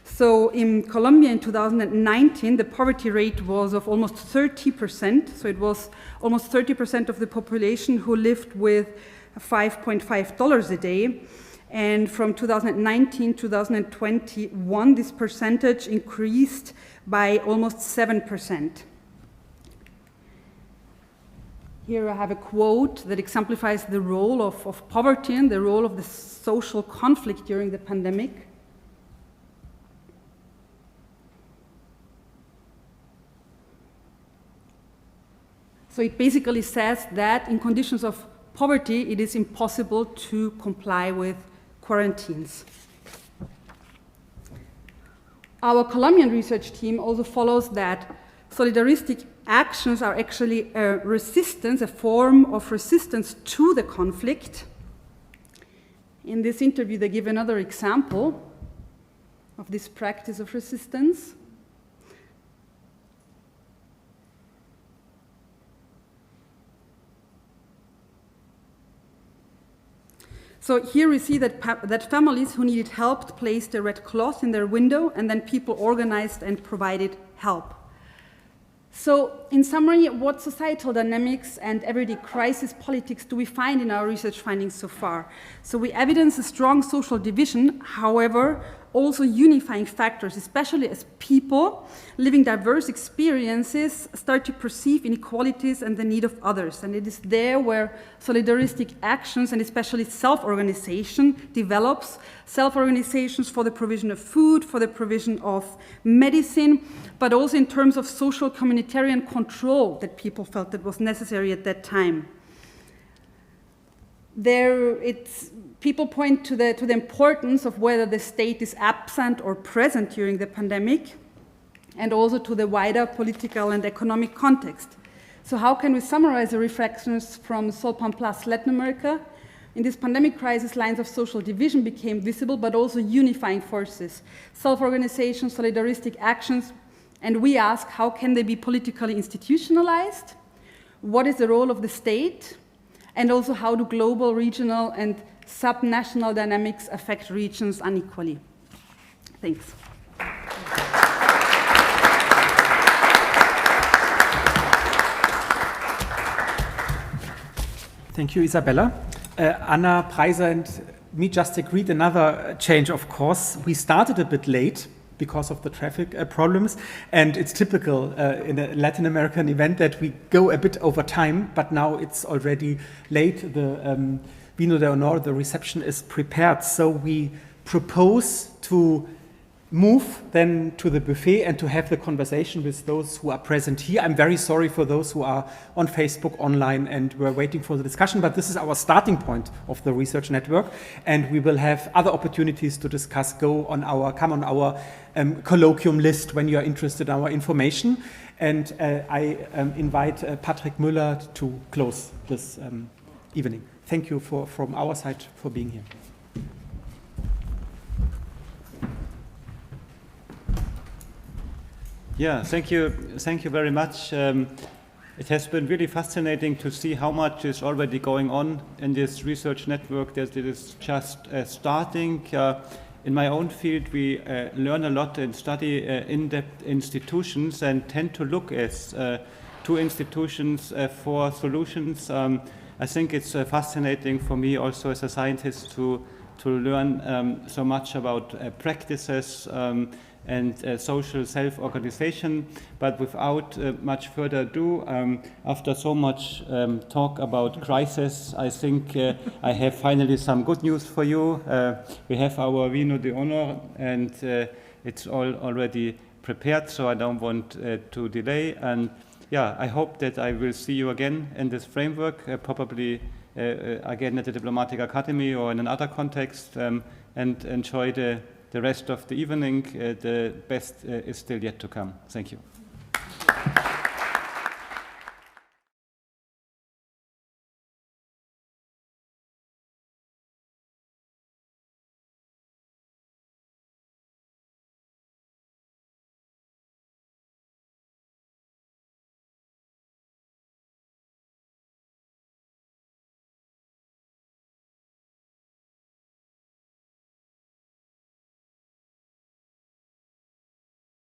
So in Colombia in 2019, the poverty rate was of almost 30%. So it was almost 30% of the population who lived with $5.5 a day. And from 2019 to 2021, this percentage increased by almost 7%. Here I have a quote that exemplifies the role of poverty and the role of the social conflict during the pandemic. So it basically says that in conditions of poverty, it is impossible to comply with quarantines. Our Colombian research team also follows that solidaristic actions are actually a resistance, a form of resistance to the conflict. In this interview, they give another example of this practice of resistance. So here we see that families who needed help placed a red cloth in their window, and then people organized and provided help. So in summary, what societal dynamics and everyday crisis politics do we find in our research findings so far? So we evidence a strong social division, however, also unifying factors, especially as people living diverse experiences start to perceive inequalities and the need of others. And it is there where solidaristic actions and especially self-organization develops. Self-organizations for the provision of food, for the provision of medicine, but also in terms of social communitarian control that people felt that was necessary at that time. People point to the importance of whether the state is absent or present during the pandemic, and also to the wider political and economic context. So how can we summarize the reflections from Solpan Plus Latin America? In this pandemic crisis, lines of social division became visible, but also unifying forces, self-organization, solidaristic actions, and we ask, how can they be politically institutionalized? What is the role of the state? And also, how do global, regional, and subnational dynamics affect regions unequally? Thanks. Thank you, Isabella. Anna, Preiser, and me just agreed another change of course. We started a bit late because of the traffic problems, and it's typical in a Latin American event that we go a bit over time, but now it's already late. The Vino de Honor, the reception is prepared, so we propose to move then to the buffet and to have the conversation with those who are present here. I'm very sorry for those who are on Facebook, online, and we're waiting for the discussion, but this is our starting point of the research network, and we will have other opportunities to discuss. Come on our colloquium list when you are interested in our information. And I invite Patrick Müller to close this evening. Thank you from our side for being here. Yeah, thank you very much. It has been really fascinating to see how much is already going on in this research network that it is just starting. In my own field, we learn a lot and study in-depth institutions and tend to look as to institutions for solutions. I think it's fascinating for me also as a scientist to learn so much about practices and social self-organization. But without much further ado, after so much talk about crisis, I think I have finally some good news for you. We have our Vino de Honor, and it's all already prepared, so I don't want to delay. And yeah, I hope that I will see you again in this framework, probably again at the Diplomatic Academy or in another context, and enjoy the rest of the evening. The best is still yet to come. Thank you.